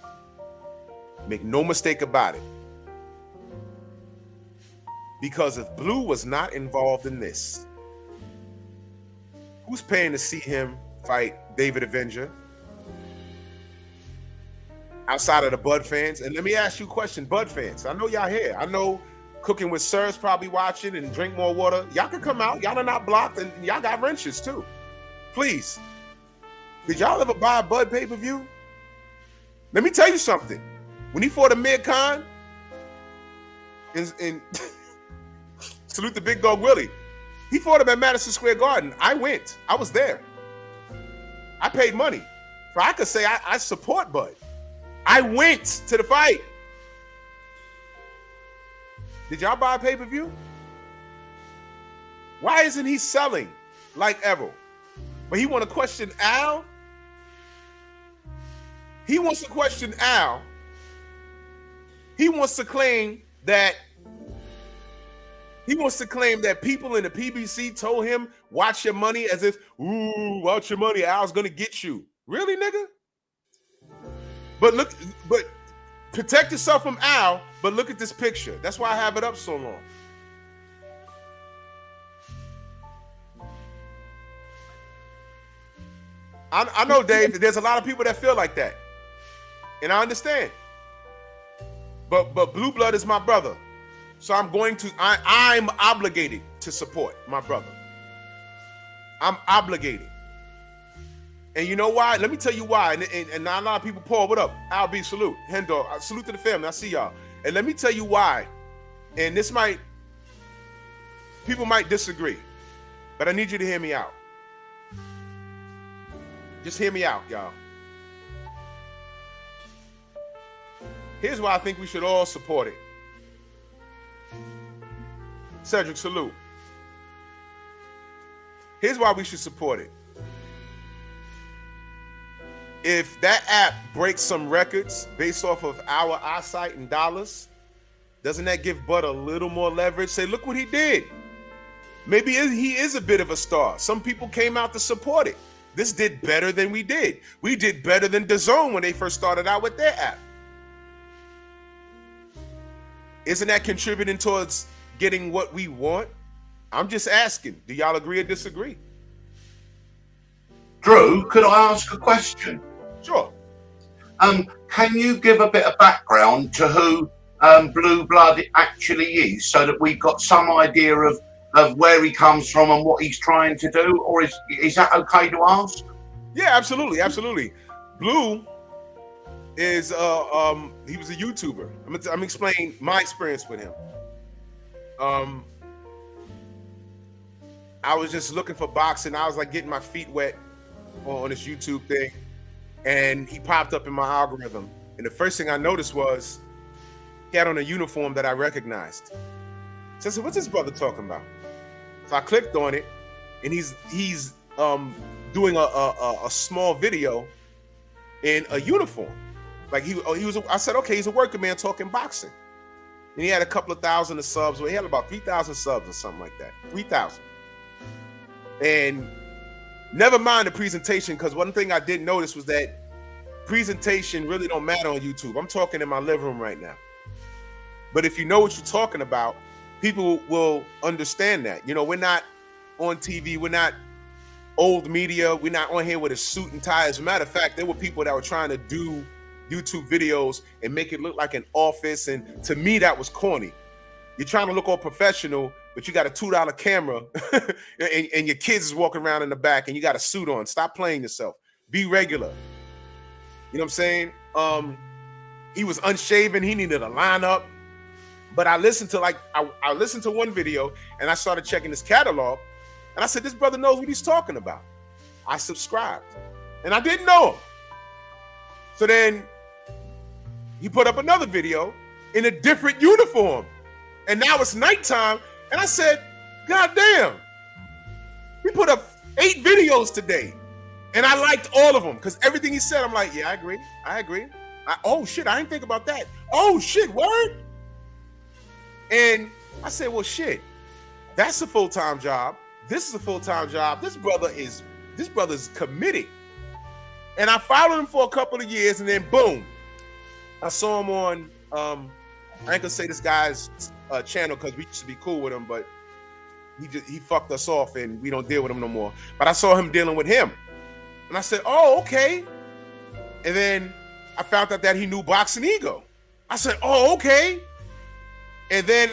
Make no mistake about it. Because if Blue was not involved in this, who's paying to see him fight David Avenger? Outside of the Bud fans. And let me ask you a question, Bud fans. I know y'all here. I know Cooking with Sir's probably watching and Drink More Water. Y'all can come out. Y'all are not blocked and y'all got wrenches too. Please. Did y'all ever buy a Bud pay-per-view? Let me tell you something. When he fought Amir Khan, in salute the big dog Willie, he fought him at Madison Square Garden. I went. I was there. I paid money. So I could say I support Bud. I went to the fight. Did y'all buy a pay-per-view? Why isn't he selling like Errol? But he want to question Al? He wants to question Al. He wants to claim that people in the PBC told him, watch your money, as if, ooh, watch your money, Al's gonna get you. Really, nigga? But protect yourself from Al, but look at this picture. That's why I have it up so long. I know, Dave, there's a lot of people that feel like that. And I understand. But Blue Blood is my brother. So I'm obligated to support my brother. I'm obligated. And you know why? Let me tell you why. And not a lot of people, Paul, what up? Al B, salute. Hendo, salute to the family. I see y'all. And let me tell you why. And people might disagree, but I need you to hear me out. Just hear me out, y'all. Here's why I think we should all support it. Cedric, salute. Here's why we should support it. If that app breaks some records based off of our eyesight and dollars, doesn't that give Bud a little more leverage? Say, look what he did. Maybe he is a bit of a star. Some people came out to support it. This did better than we did. We did better than DAZN when they first started out with their app. Isn't that contributing towards getting what we want? I'm just asking. Do y'all agree or disagree? Drew, could I ask a question? Sure. Can you give a bit of background to who Blue Blood actually is, so that we've got some idea of where he comes from and what he's trying to do? Or is that okay to ask? Yeah, absolutely, absolutely. Blue is he was a YouTuber. I'm explaining my experience with him. I was just looking for boxing. I was like getting my feet wet on this YouTube thing, and he popped up in my algorithm. And the first thing I noticed was he had on a uniform that I recognized. So I said, what's this brother talking about? So I clicked on it, and he's doing a small video in a uniform. Like I said, okay, he's a working man talking boxing. And he had a couple of thousand of subs. Well, he had about 3,000 subs or something like that. 3,000. And never mind the presentation, because one thing I did notice was that presentation really don't matter on YouTube. I'm talking in my living room right now. But if you know what you're talking about, people will understand that. You know, we're not on TV. We're not old media. We're not on here with a suit and tie. As a matter of fact, there were people that were trying to do YouTube videos and make it look like an office. And to me, that was corny. You're trying to look all professional, but you got a $2 camera and your kids is walking around in the back and you got a suit on. Stop playing yourself. Be regular. You know what I'm saying? He was unshaven. He needed a lineup. But I listened to I listened to one video and I started checking his catalog. And I said, this brother knows what he's talking about. I subscribed. And I didn't know him. So then he put up another video in a different uniform. And now it's nighttime. And I said, God damn. He put up 8 videos today. And I liked all of them. Because everything he said, I'm like, yeah, I agree. Oh, shit, I didn't think about that. Oh, shit, word? And I said, well, shit, that's a full-time job. This is a full-time job. This brother's committed. And I followed him for a couple of years, and then boom, I saw him on, I ain't gonna say this guy's channel because we used to be cool with him, but he fucked us off and we don't deal with him no more. But I saw him dealing with him. And I said, oh, okay. And then I found out that he knew Boxing Ego. I said, oh, okay. And then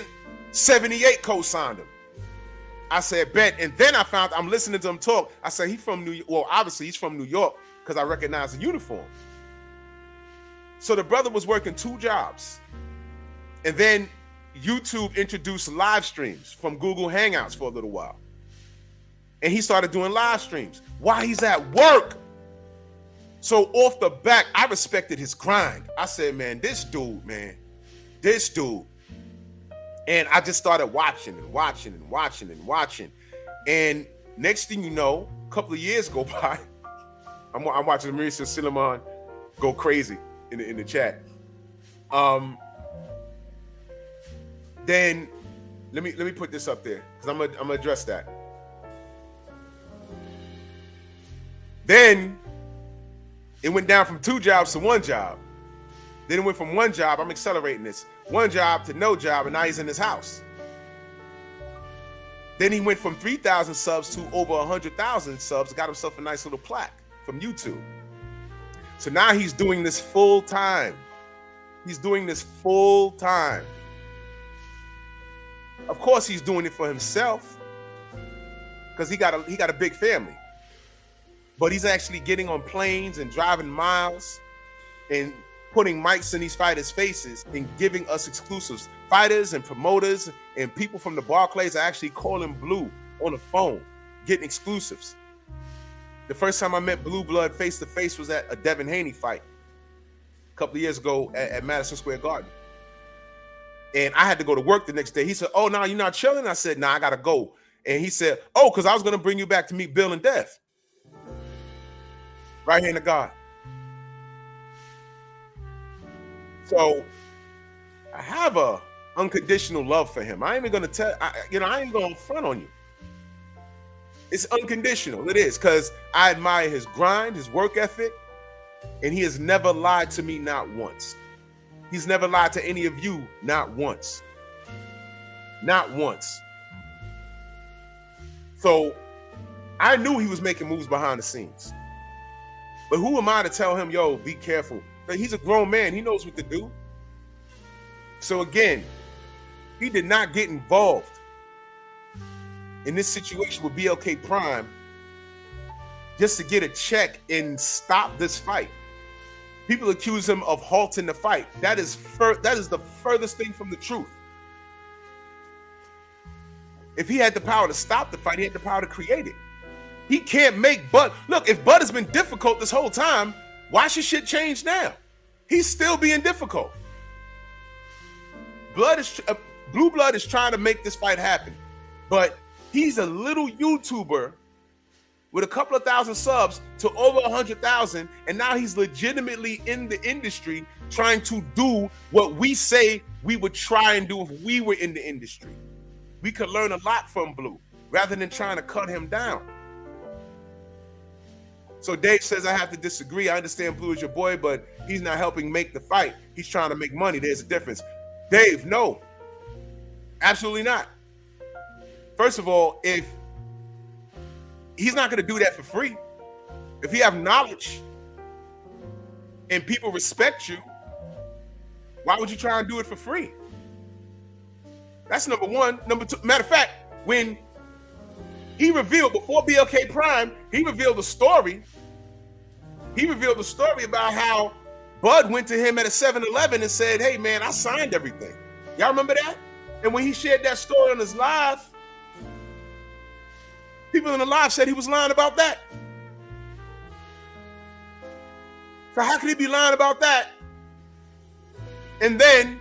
78 co-signed him. I said, bet. And then I found, I'm listening to him talk. I said, he's from New York. Well, obviously he's from New York because I recognize the uniform. So the brother was working 2 jobs. And then YouTube introduced live streams from Google Hangouts for a little while. And he started doing live streams while he's at work. So off the back, I respected his grind. I said, man, this dude. And I just started watching. And next thing you know, a couple of years go by. I'm watching Mauricio Suleiman go crazy in the chat. Then let me put this up there because I'm gonna address that. Then it went down from 2 jobs to 1 job. Then it went from 1 job, I'm accelerating this, 1 job to no job, and now he's in his house. Then he went from 3,000 subs to over 100,000 subs, got himself a nice little plaque from YouTube. So now he's doing this full time. He's doing this full time. Of course, he's doing it for himself because he got a big family. But he's actually getting on planes and driving miles and putting mics in these fighters' faces and giving us exclusives. Fighters and promoters and people from the Barclays are actually calling Blue on the phone, getting exclusives. The first time I met Blue Blood face to face was at a Devin Haney fight a couple of years ago at Madison Square Garden. And I had to go to work the next day. He said, "Oh, no, you're not chilling?" I said, "Nah, I got to go." And he said, "Oh, because I was going to bring you back to meet Bill and Death." Right hand of God. So I have a unconditional love for him. I ain't even going to I ain't going to front on you. It's unconditional. It is, because I admire his grind, his work ethic, and he has never lied to me, not once. He's never lied to any of you, not once. Not once. So I knew he was making moves behind the scenes. But who am I to tell him, yo, be careful? But he's a grown man. He knows what to do. So again, he did not get involved in this situation with BLK Prime just to get a check and stop this fight. People accuse him of halting the fight. That is the furthest thing from the truth. If he had the power to stop the fight, he had the power to create it. He can't make Bud. Look, if Bud has been difficult this whole time, why should shit change now? He's still being difficult. Blue Blood is trying to make this fight happen, but he's a little YouTuber with a couple of thousand subs to over 100,000, and now he's legitimately in the industry trying to do what we say we would try and do if we were in the industry. We could learn a lot from Blue rather than trying to cut him down. So Dave says, I have to disagree. I understand Blue is your boy, but he's not helping make the fight. He's trying to make money. There's a difference. Dave, no, absolutely not. First of all, if he's not going to do that for free, if you have knowledge and people respect you, why would you try and do it for free? That's number one. Number two, matter of fact, when he revealed, before BLK Prime, he revealed a story. He revealed a story about how Bud went to him at a 7-Eleven and said, hey, man, I signed everything. Y'all remember that? And when he shared that story on his live, people in the live said he was lying about that. So how could he be lying about that? And then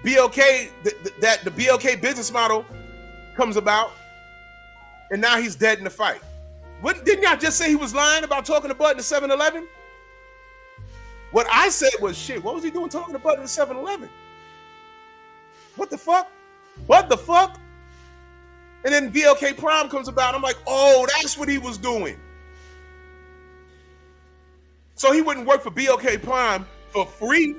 BLK, the BLK business model comes about, and now he's dead in the fight. Didn't y'all just say he was lying about talking to Bud in the 7-Eleven? What I said was, shit, what was he doing talking to Bud in the 7-Eleven? What the fuck? What the fuck? And then BLK Prime comes about. I'm like, oh, that's what he was doing. So he wouldn't work for BLK Prime for free.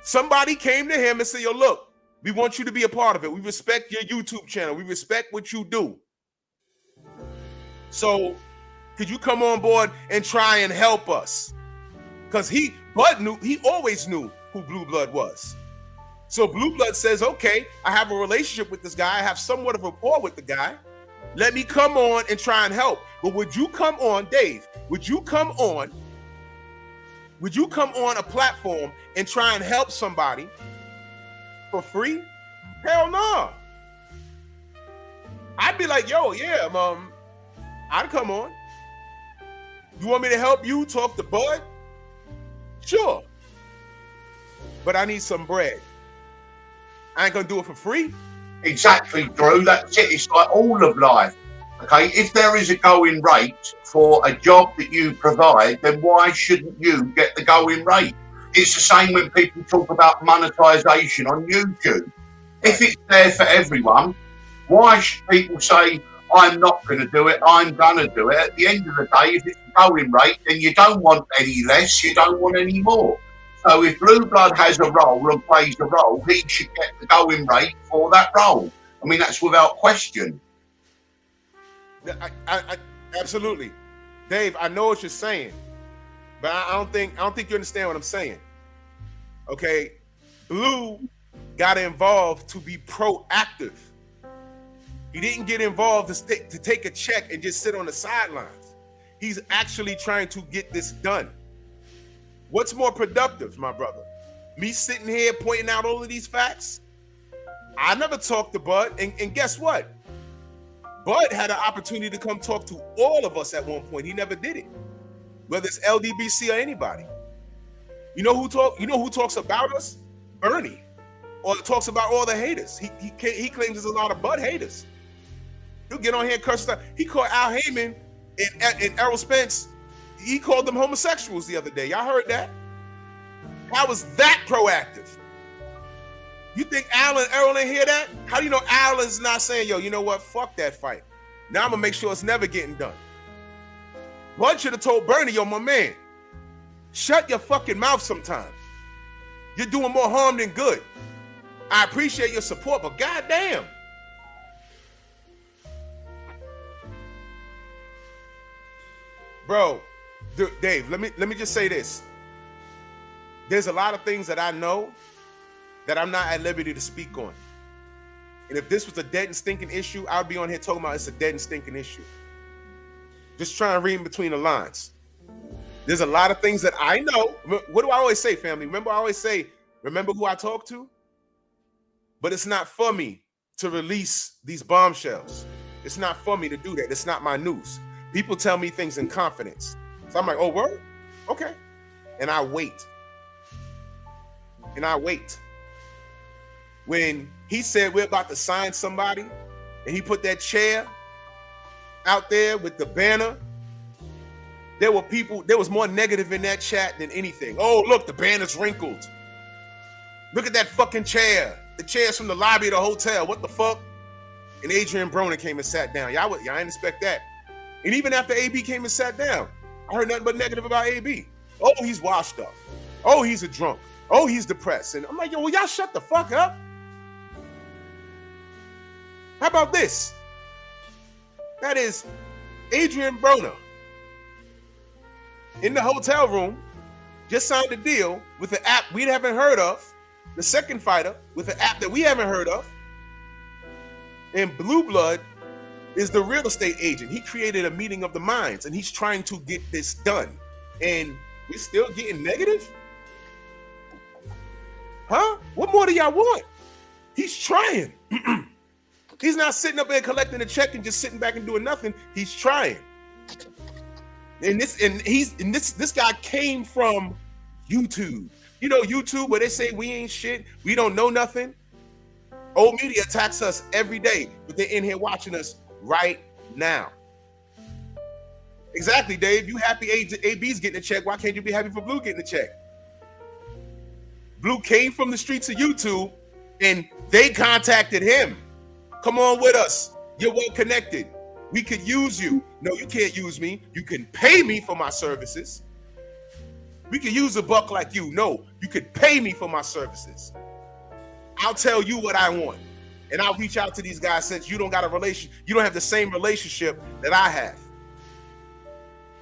Somebody came to him and said, yo, look, we want you to be a part of it. We respect your YouTube channel. We respect what you do. So could you come on board and try and help us? Because Bud knew, he always knew who Blue Blood was. So Blue Blood says, okay, I have a relationship with this guy. I have somewhat of a rapport with the guy. Let me come on and try and help. But would you come on, Dave, would you come on a platform and try and help somebody for free? Hell no. I'd be like, yo, yeah, I'd come on. You want me to help you talk to Bud? Sure. But I need some bread. I ain't gonna do it for free. Exactly, Drew. That's it. It's like all of life. Okay, if there is a going rate for a job that you provide, then why shouldn't you get the going rate? It's the same when people talk about monetization on YouTube. If it's there for everyone, why should people say, I'm not going to do it, I'm going to do it? At the end of the day, if it's a going rate, then you don't want any less, you don't want any more. So if Blue Blood has a role and plays a role, he should get the going rate for that role. I mean, that's without question. I absolutely, Dave. I know what you're saying, but I don't think you understand what I'm saying. Okay, Blue got involved to be proactive. He didn't get involved to take a check and just sit on the sidelines. He's actually trying to get this done. What's more productive, my brother? Me sitting here pointing out all of these facts? I never talked to Bud, and guess what? Bud had an opportunity to come talk to all of us at one point. He never did it, whether it's LDBC or anybody. You know who talks about us? Bernie, or talks about all the haters. He claims there's a lot of Bud haters. He'll get on here and curse stuff. He called Al Heyman and Errol Spence. He called them homosexuals the other day. Y'all heard that? How was that proactive? You think Al and Errol didn't hear that? How do you know Al is not saying, yo, you know what? Fuck that fight. Now I'm going to make sure it's never getting done. Bud should have told Bernie, yo, my man, shut your fucking mouth sometimes. You're doing more harm than good. I appreciate your support, but goddamn. Bro, Dave, let me just say this. There's a lot of things that I know that I'm not at liberty to speak on. And if this was a dead and stinking issue, I'd be on here talking about it's a dead and stinking issue. Just trying to read in between the lines. There's a lot of things that I know. What do I always say, family? Remember, I always say, remember who I talk to? But it's not for me to release these bombshells. It's not for me to do that. It's not my news. People tell me things in confidence. So I'm like, oh, word? Okay. And I wait. And I wait. When he said we're about to sign somebody and he put that chair out there with the banner, there was more negative in that chat than anything. Oh, look, the banner's wrinkled. Look at that fucking chair. The chair's from the lobby of the hotel. What the fuck? And Adrian Broner came and sat down. Y'all didn't expect that. And even after AB came and sat down, I heard nothing but negative about AB. Oh, he's washed up. Oh, he's a drunk. Oh, he's depressed. And I'm like, yo, well, y'all shut the fuck up. How about this? That is Adrian Broner in the hotel room, just signed a deal with an app we haven't heard of, the second fighter with an app that we haven't heard of. And Blue Blood is the real estate agent. He created a meeting of the minds and he's trying to get this done. And we're still getting negative? Huh? What more do y'all want? He's trying. He's not sitting up there collecting a check and just sitting back and doing nothing. He's trying. And this guy came from YouTube. You know, YouTube, where they say we ain't shit, we don't know nothing. Old media attacks us every day, but they're in here watching us right now. Exactly, Dave. You happy AB's getting a check. Why can't you be happy for Blue getting a check? Blue came from the streets of YouTube and they contacted him. Come on with us. You're well connected. We could use you. No, you can't use me. You can pay me for my services. We could use a buck like you. No, you could pay me for my services. I'll tell you what I want. And I'll reach out to these guys since you don't got a relation. You don't have the same relationship that I have.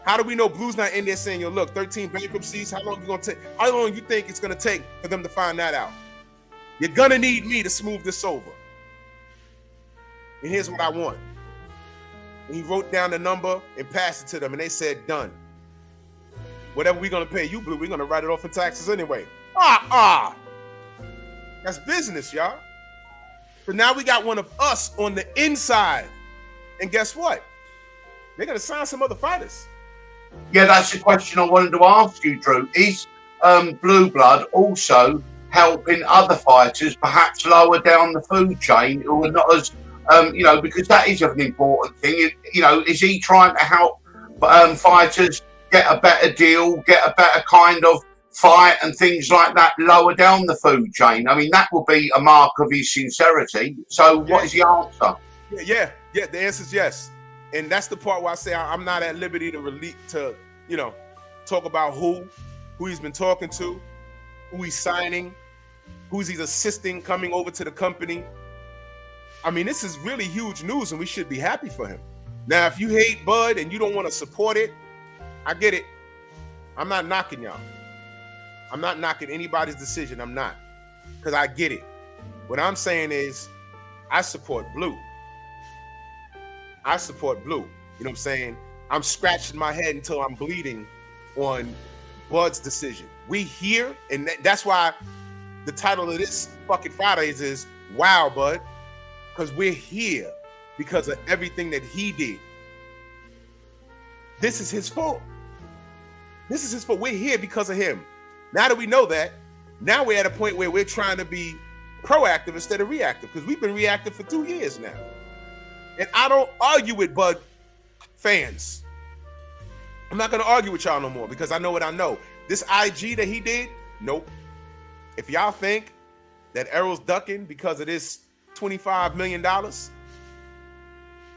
How do we know Blue's not in there saying, yo, look, 13 bankruptcies, how long you think it's gonna take for them to find that out? You're gonna need me to smooth this over. And here's what I want. And he wrote down the number and passed it to them, and they said, done. Whatever we're gonna pay you, Blue, we're gonna write it off in taxes anyway. That's business, y'all. So now we got one of us on the inside. And guess what? They're gonna sign some other fighters. Yeah, that's the question I wanted to ask you, Drew. Is Blue Blood also helping other fighters perhaps lower down the food chain who are not as You know, because that is an important thing. You know, is he trying to help fighters get a better deal, get a better kind of fight and things like that lower down the food chain? I mean, that would be a mark of his sincerity. So what is the answer? Yeah. The answer is yes. And that's the part where I say I'm not at liberty to talk about who he's been talking to, who he's signing, who he's assisting coming over to the company. I mean, this is really huge news, and we should be happy for him. Now, if you hate Bud and you don't want to support it, I get it. I'm not knocking y'all. I'm not knocking anybody's decision. I'm not, because I get it. What I'm saying is, I support Blue. I support Blue. You know what I'm saying? I'm scratching my head until I'm bleeding on Bud's decision. We here, and that's why the title of this fucking Fridayz is Wow, Bud, because we're here because of everything that he did. This is his fault. This is his fault. We're here because of him. Now that we know that, now we're at a point where we're trying to be proactive instead of reactive, because we've been reactive for 2 years now. And I don't argue with Bud fans. I'm not going to argue with y'all no more, because I know what I know. This IG that he did, nope. If y'all think that Errol's ducking because of this $25 million, I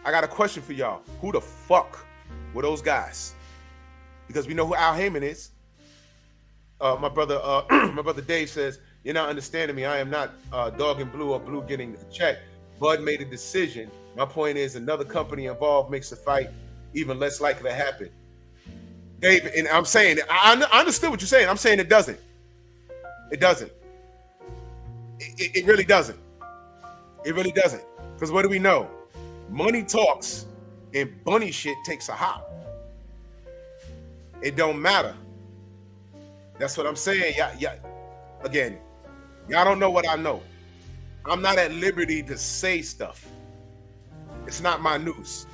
got a question for y'all. Who the fuck were those guys? Because we know who Al Heyman is. My brother Dave says, you're not understanding me. I am not dogging Blue or Blue getting the check. Bud made a decision. My point is, another company involved makes the fight even less likely to happen. Dave, and I'm saying, I understood what you're saying. I'm saying it doesn't. It doesn't. It really doesn't. It really doesn't. Because what do we know? Money talks, and bunny shit takes a hop. It don't matter. That's what I'm saying. Yeah. Again, y'all don't know what I know. I'm not at liberty to say stuff. It's not my news.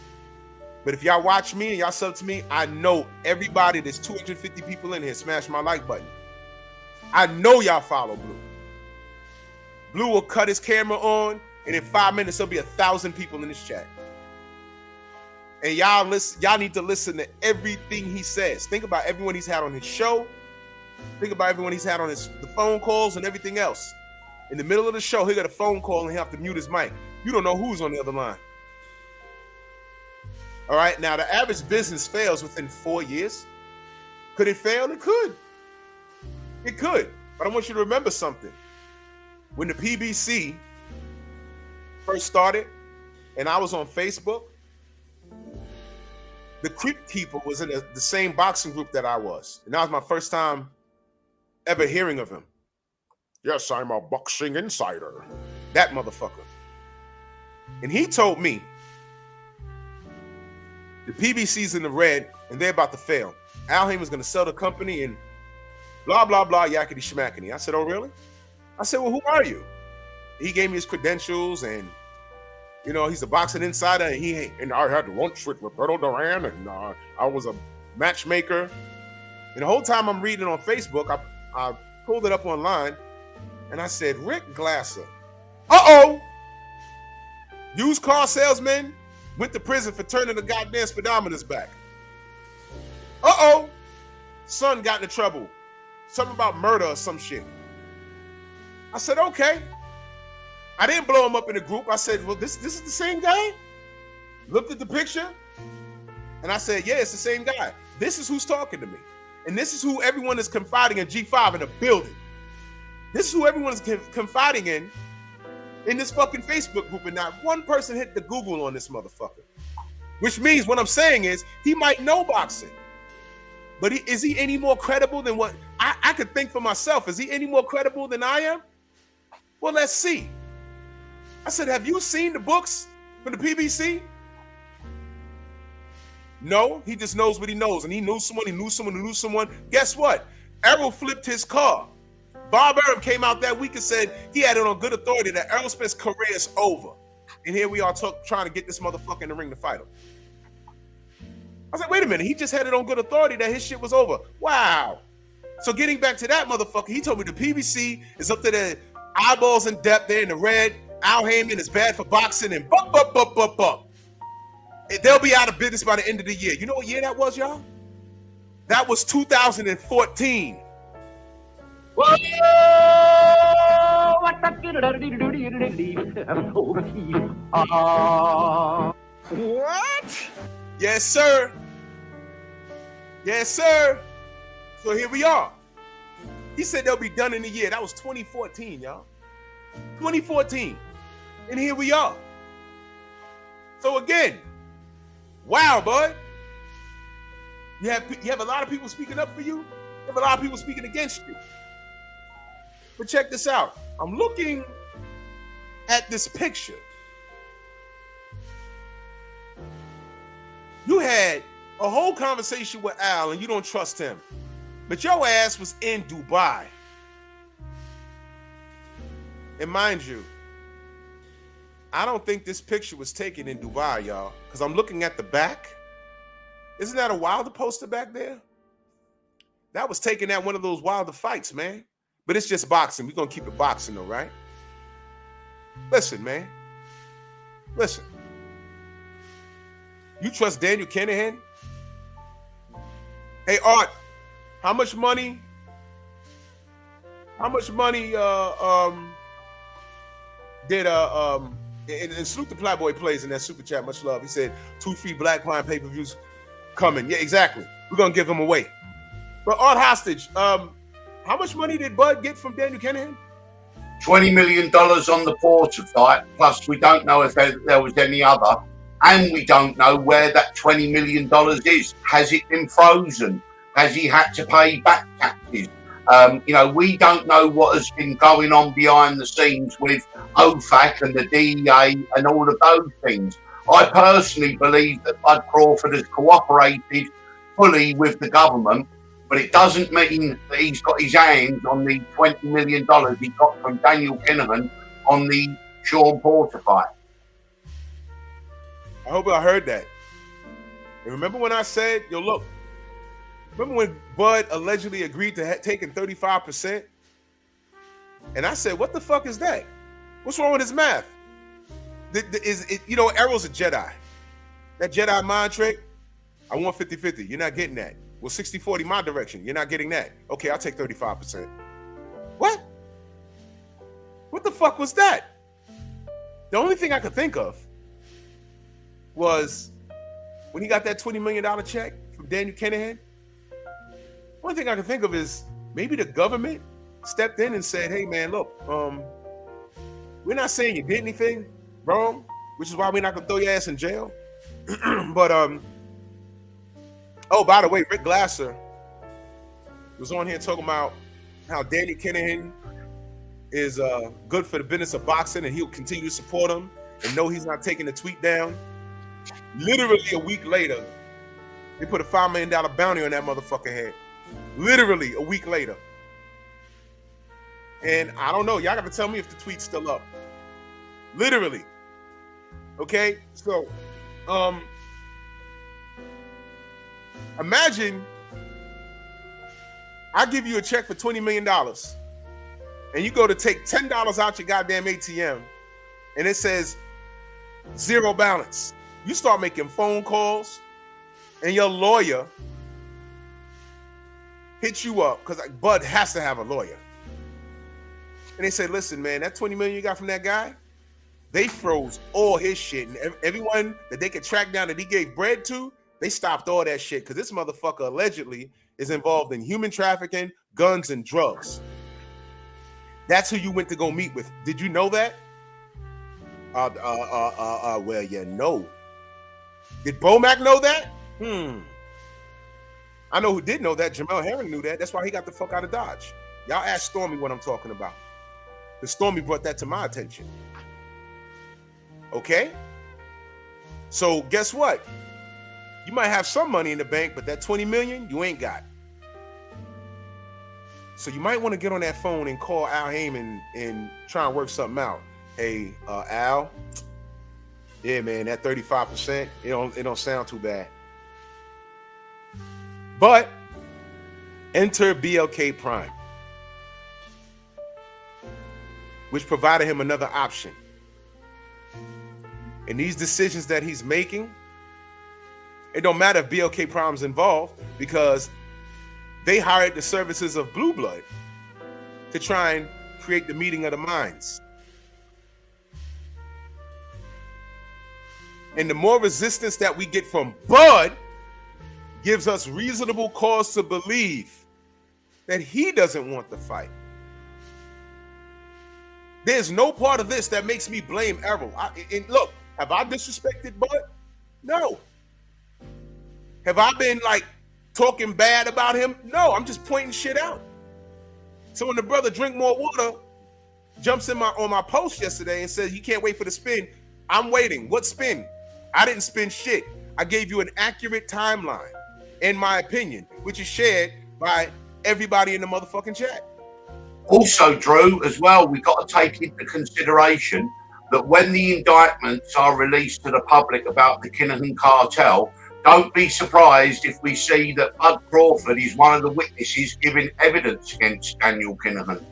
But if y'all watch me and y'all sub to me, I know everybody, there's 250 people in here, smash my like button. I know y'all follow Blue. Blue will cut his camera on, and in 5 minutes, there'll be 1,000 people in this chat. And y'all need to listen to everything he says. Think about everyone he's had on his show. Think about everyone he's had on the phone calls and everything else. In the middle of the show, he got a phone call and he have to mute his mic. You don't know who's on the other line. All right, now the average business fails within 4 years. Could it fail? It could. It could. But I want you to remember something. When the PBC first started and I was on Facebook, the Creep Keeper was in the same boxing group that I was. And that was my first time ever hearing of him. Yes, I'm a boxing insider. That motherfucker. And he told me, the PBC's in the red and they're about to fail. Al Heyman's going to sell the company and blah, blah, blah, yakety schmackety. I said, oh, really? I said, well, who are you? He gave me his credentials and, you know, he's a boxing insider and I had lunch with Roberto Duran and I was a matchmaker. And the whole time I'm reading on Facebook, I pulled it up online and I said, Rick Glasser. Uh-oh. Used car salesman went to prison for turning the goddamn speedometers back. Uh-oh. Son got into trouble. Something about murder or some shit. I said, okay. I didn't blow him up in the group. I said, well, this is the same guy? Looked at the picture, and I said, yeah, it's the same guy. This is who's talking to me. And this is who everyone is confiding in G5 in the building. This is who everyone is confiding in this fucking Facebook group, and not one person hit the Google on this motherfucker. Which means what I'm saying is he might know boxing, but is he any more credible than what I could think for myself? Is he any more credible than I am? Well, let's see. I said, have you seen the books from the PBC? No, he just knows what he knows, and he knew someone. Guess what? Errol flipped his car. Bob Arum came out that week and said he had it on good authority that Errol Spence's career is over. And here we are trying to get this motherfucker in the ring to fight him. I was like, wait a minute. He just had it on good authority that his shit was over. Wow. So getting back to that motherfucker, he told me the PBC is up to their eyeballs in depth. They're in the red. Al Heyman is bad for boxing and bup. They'll be out of business by the end of the year. You know what year that was, y'all? That was 2014. What? Yes, sir. Yes, sir. So here we are. He said they'll be done in a year. That was 2014, y'all. 2014. And here we are. So again, wow, bud. You have a lot of people speaking up for you. You have a lot of people speaking against you. But check this out. I'm looking at this picture. You had a whole conversation with Al and you don't trust him. But your ass was in Dubai. And mind you, I don't think this picture was taken in Dubai, y'all. Because I'm looking at the back. Isn't that a Wilder poster back there? That was taken at one of those Wilder fights, man. But it's just boxing. We're going to keep it boxing, though, right? Listen, man. Listen. You trust Daniel Kinahan? Hey, Art, how much money did and Salute the Playboy plays in that super chat, much love. He said 2 free Black Line pay-per-views coming. Yeah, exactly. We're gonna give them away. But Art Hostage, how much money did Bud get from Daniel Kinahan? $20 million on the Porter fight, plus we don't know if there was any other, and we don't know where that $20 million is. Has it been frozen? Has he had to pay back taxes? We don't know what has been going on behind the scenes with OFAC and the DEA and all of those things. I personally believe that Bud Crawford has cooperated fully with the government, but it doesn't mean that he's got his hands on the $20 million he got from Daniel Kinahan on the Sean Porter fight. I hope I heard that. And remember when I said, yo, look, remember when Bud allegedly agreed to taking 35%? And I said, what the fuck is that? What's wrong with his math? Errol's a Jedi. That Jedi mind trick, I want 50-50. You're not getting that. Well, 60-40 my direction. You're not getting that. Okay, I'll take 35%. What? What the fuck was that? The only thing I could think of was when he got that $20 million check from Daniel Kinahan. One thing I can think of is maybe the government stepped in and said, hey, man, look, we're not saying you did anything wrong, which is why we're not going to throw your ass in jail. But, oh, by the way, Rick Glasser was on here talking about how Daniel Kinahan is good for the business of boxing and he'll continue to support him and know he's not taking the tweet down. Literally a week later, they put a $5 million bounty on that motherfucker head. Literally a week later. And I don't know. Y'all got to tell me if the tweet's still up. Literally. Okay? So, imagine I give you a check for $20 million and you go to take $10 out your goddamn ATM and it says zero balance. You start making phone calls and your lawyer hits you up because Bud has to have a lawyer. And they say, listen, man, that $20 million you got from that guy, they froze all his shit. And everyone that they could track down that he gave bread to, they stopped all that shit because this motherfucker allegedly is involved in human trafficking, guns, and drugs. That's who you went to go meet with. Did you know that? Well, you know. Did Bomac know that? I know who did know that. Jamel Herring knew that. That's why he got the fuck out of Dodge. Y'all ask Stormy what I'm talking about. The Stormy brought that to my attention. Okay? So guess what? You might have some money in the bank, but that $20 million, you ain't got. So you might want to get on that phone and call Al Heyman and try and work something out. Hey, Al, yeah, man, that 35%, it don't sound too bad. But enter BLK Prime, which provided him another option. and these decisions that he's making, it don't matter if BLK Prime's involved, because they hired the services of Blue Blood to try and create the meeting of the minds. And the more resistance that we get from Bud gives us reasonable cause to believe that he doesn't want the fight. There's no part of this that makes me blame Errol. And look, have I disrespected Bud? No. Have I been like talking bad about him? No, I'm just pointing shit out. So when the brother Drink More Water jumps in on my post yesterday and says you can't wait for the spin, I'm waiting. What spin? I didn't spin shit. I gave you an accurate timeline, in my opinion, which is shared by everybody in the motherfucking chat. Also, Drew, as well, we've got to take into consideration that when the indictments are released to the public about the Kinahan cartel, don't be surprised if we see that Bud Crawford is one of the witnesses giving evidence against Daniel Kinahan.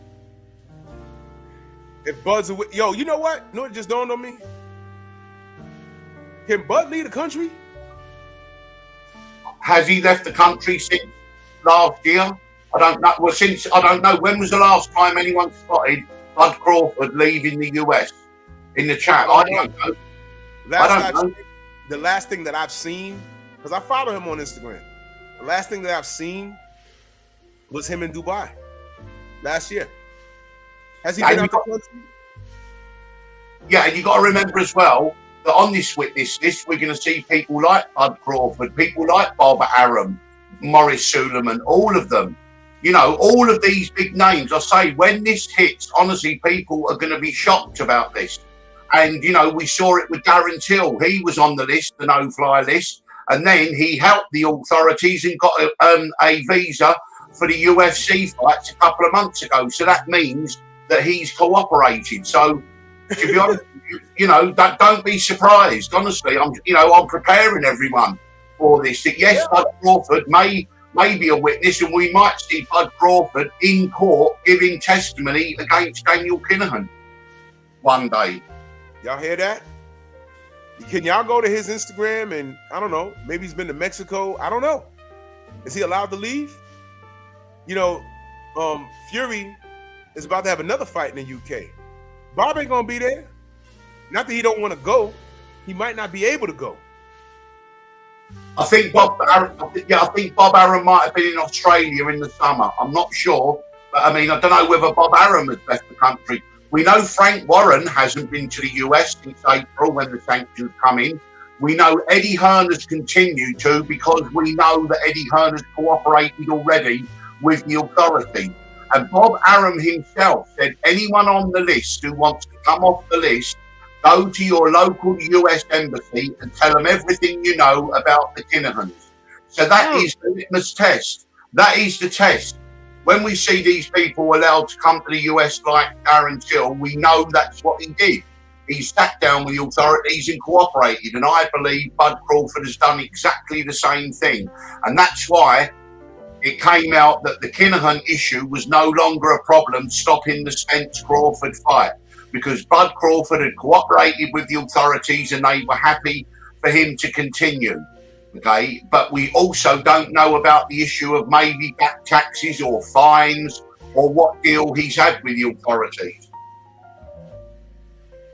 If Bud's yo, you know what? You know what just dawned on me? Can Bud leave the country? Has he left the country since last year? I don't know. Well, I don't know. When was the last time anyone spotted Bud Crawford leaving the US? In the chat, I don't know. The last thing that I've seen, because I follow him on Instagram, the last thing that I've seen was him in Dubai last year. Has he been out the country? Yeah, and you got to remember as well that on this witness list, we're going to see people like Bud Crawford, people like Bob Arum, Morris Suleiman, all of them. You know, all of these big names. I say, when this hits, honestly, people are going to be shocked about this. And, you know, we saw it with Darren Till. He was on the list, the no-fly list. And then he helped the authorities and got a visa for the UFC fights a couple of months ago. So that means that he's cooperated. So, to be honest, you know, don't be surprised. Honestly, I'm preparing everyone for this. That yes, Bud Crawford may be a witness, and we might see Bud Crawford in court giving testimony against Daniel Kinahan one day. Y'all hear that? Can y'all go to his Instagram and, I don't know, maybe he's been to Mexico. I don't know. Is he allowed to leave? You know, Fury is about to have another fight in the UK. Bob ain't gonna be there. Not that he don't want to go. He might not be able to go. I think Bob Arum might have been in Australia in the summer. I'm not sure. But I mean, I don't know whether Bob Arum has left the country. We know Frank Warren hasn't been to the US since April when the sanctions come in. We know Eddie Hearn has continued to, because we know that Eddie Hearn has cooperated already with the authorities. And Bob Arum himself said, anyone on the list who wants to come off the list, go to your local US embassy and tell them everything you know about the Kinahans. So that is the litmus test. That is the test. When we see these people allowed to come to the US like Darren Till, we know that's what he did. He sat down with the authorities and cooperated. And I believe Bud Crawford has done exactly the same thing. And that's why it came out that the Kinahan issue was no longer a problem stopping the Spence Crawford fight, because Bud Crawford had cooperated with the authorities and they were happy for him to continue. Okay, but we also don't know about the issue of maybe back taxes or fines or what deal he's had with the authorities.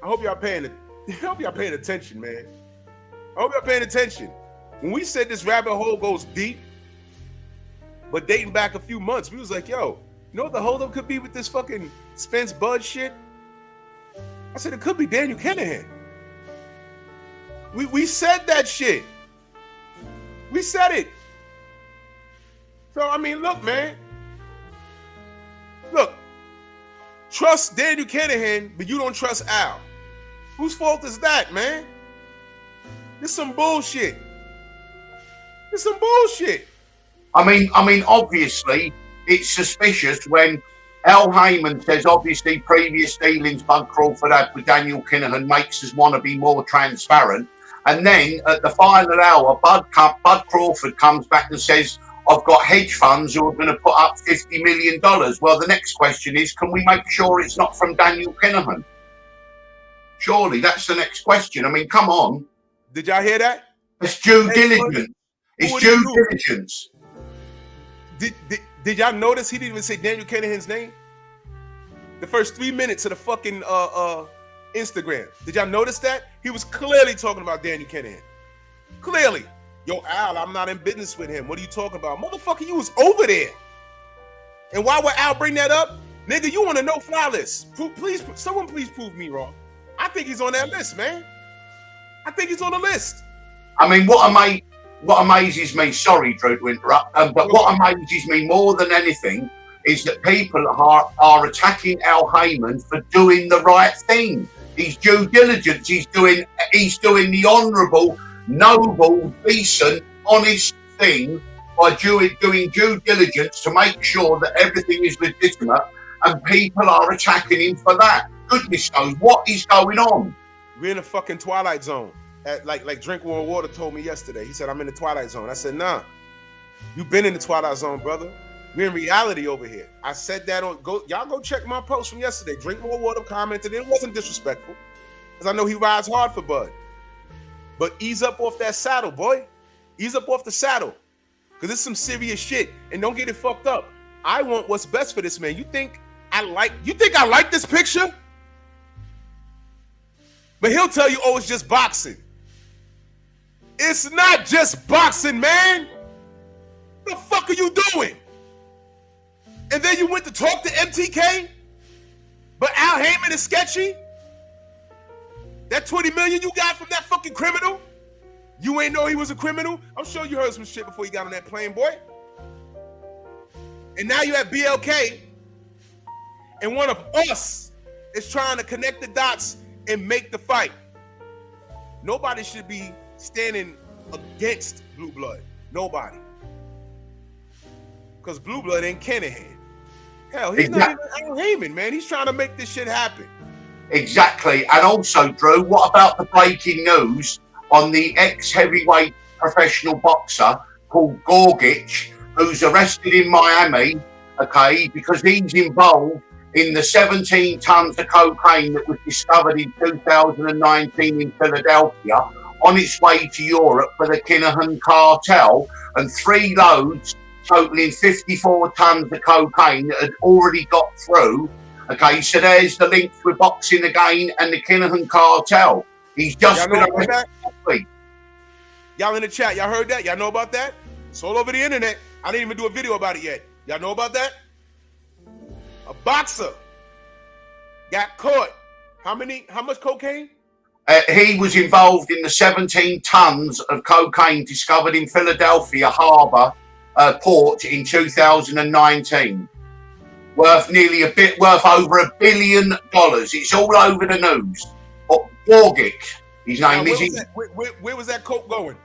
I hope y'all paying attention, man. I hope y'all paying attention. When we said this rabbit hole goes deep, but dating back a few months, we was like, yo, you know what the holdup could be with this fucking Spence Bud shit? I said it could be Daniel Kinahan. We said that shit. We said it. So, I mean, look, man. Look. Trust Daniel Kinahan, but you don't trust Al. Whose fault is that, man? This some bullshit. This some bullshit. I mean, obviously, it's suspicious when Al Heyman says, obviously, previous dealings Bud Crawford had with Daniel Kinahan makes us want to be more transparent. And then at the final hour, Bud Crawford comes back and says, I've got hedge funds who are going to put up $50 million. Well, the next question is, can we make sure it's not from Daniel Kinahan? Surely that's the next question. I mean, come on. Did y'all hear that? It's due diligence. It's due diligence. Did y'all notice he didn't even say Daniel Kinahan's name? The first 3 minutes of the fucking Instagram. Did y'all notice that? He was clearly talking about Daniel Kinahan. Clearly. Yo, Al, I'm not in business with him. What are you talking about? Motherfucker, you was over there. And why would Al bring that up? Nigga, you on a no-fly list. Someone please prove me wrong. I think he's on that list, man. I think he's on the list. I mean, what amazes me, sorry, Drew, to interrupt, but what amazes me more than anything is that people are attacking Al Heyman for doing the right thing. His due diligence, he's doing the honourable, noble, decent, honest thing by doing due diligence to make sure that everything is legitimate, and people are attacking him for that. Goodness knows what is going on. We're in a fucking twilight zone. Like Drink More Water told me yesterday. He said, I'm in the twilight zone. I said, nah. You've been in the twilight zone, brother. We're in reality over here. I said that y'all go check my post from yesterday. Drink More Water commented. It wasn't disrespectful. Because I know he rides hard for Bud. But ease up off that saddle, boy. Ease up off the saddle. Because it's some serious shit. And don't get it fucked up. I want what's best for this man. You think I like this picture? But he'll tell you, oh, it's just boxing. It's not just boxing, man. What the fuck are you doing? And then you went to talk to MTK? But Al Heyman is sketchy? That $20 million you got from that fucking criminal? You ain't know he was a criminal? I'm sure you heard some shit before you got on that plane, boy. And now you have BLK, and one of us is trying to connect the dots and make the fight. Nobody should be standing against Blue Blood. Nobody. Because Blue Blood ain't Kinahan. Hell, he's not even Al Heyman, man. He's trying to make this shit happen. Exactly. And also, Drew, what about the breaking news on the ex-heavyweight professional boxer called Gorgic, who's arrested in Miami, okay, because he's involved in the 17 tons of cocaine that was discovered in 2019 in Philadelphia on its way to Europe for the Kinahan cartel, and 3 loads totaling 54 tons of cocaine that had already got through. Okay, so there's the link with boxing again and the Kinahan cartel. He's just been arrested last week. Y'all in the chat, y'all heard that? Y'all know about that? It's all over the internet. I didn't even do a video about it yet. Y'all know about that? A boxer got caught. How much cocaine? He was involved in the 17 tons of cocaine discovered in Philadelphia Harbor port in 2019. Worth over $1 billion. It's all over the news. Gorgic, his name is. Where was that coke going?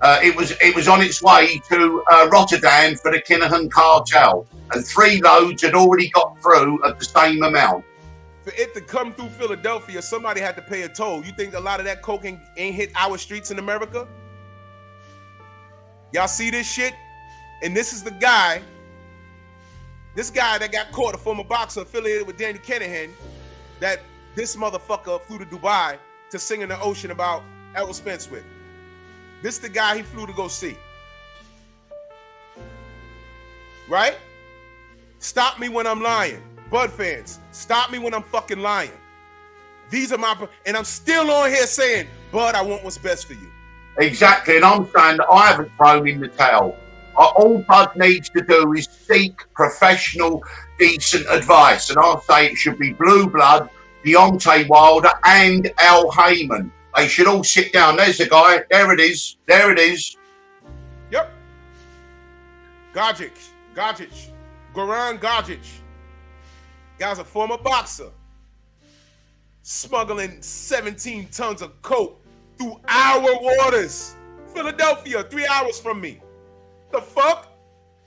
It was on its way to Rotterdam for the Kinahan cartel, and 3 loads had already got through at the same amount. For it to come through Philadelphia, somebody had to pay a toll. You think a lot of that coke ain't hit our streets in America? Y'all see this shit? And this is the guy. This guy that got caught, a former boxer affiliated with Daniel Kinahan, that this motherfucker flew to Dubai to sing in the ocean about Errol Spence with. This the guy he flew to go see. Right? Stop me when I'm lying. Bud fans, stop me when I'm fucking lying. These are and I'm still on here saying, Bud, I want what's best for you. Exactly, and I'm saying that I haven't thrown in the towel. All Bud needs to do is seek professional, decent advice. And I'll say it should be Blue Blood, Deontay Wilder, and Al Heyman. They should all sit down. There's the guy. There it is. There it is. Yep. Gorgic. Goran Gorgic. Guy's a former boxer. Smuggling 17 tons of coke through our waters. Philadelphia, 3 hours from me. The fuck?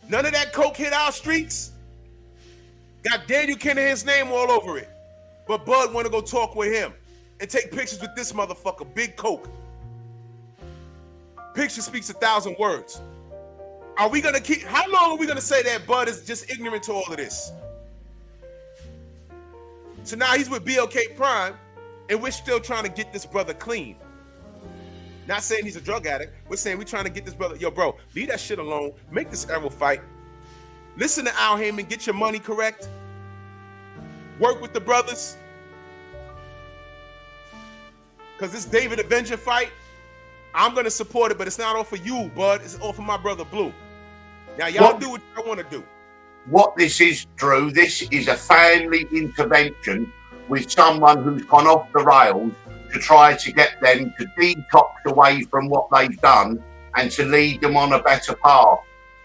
None of that coke hit our streets? Got Daniel Kinahan's name all over it. But Bud want to go talk with him and take pictures with this motherfucker, Big Coke. Picture speaks 1,000 words. Are we gonna how long are we gonna say that Bud is just ignorant to all of this? So now he's with BLK Prime, And we're still trying to get this brother clean. Not saying he's a drug addict. We're saying we're trying to get this brother. Yo, bro, leave that shit alone. Make this Errol fight. Listen to Al Heyman. Get your money correct. Work with the brothers. Because this David Avenger fight, I'm going to support it, but it's not all for you, bud. It's all for my brother Blue. Now, y'all do what I want to do. What this is, Drew, this is a family intervention with someone who's gone off the rails to try to get them to detox away from what they've done and to lead them on a better path.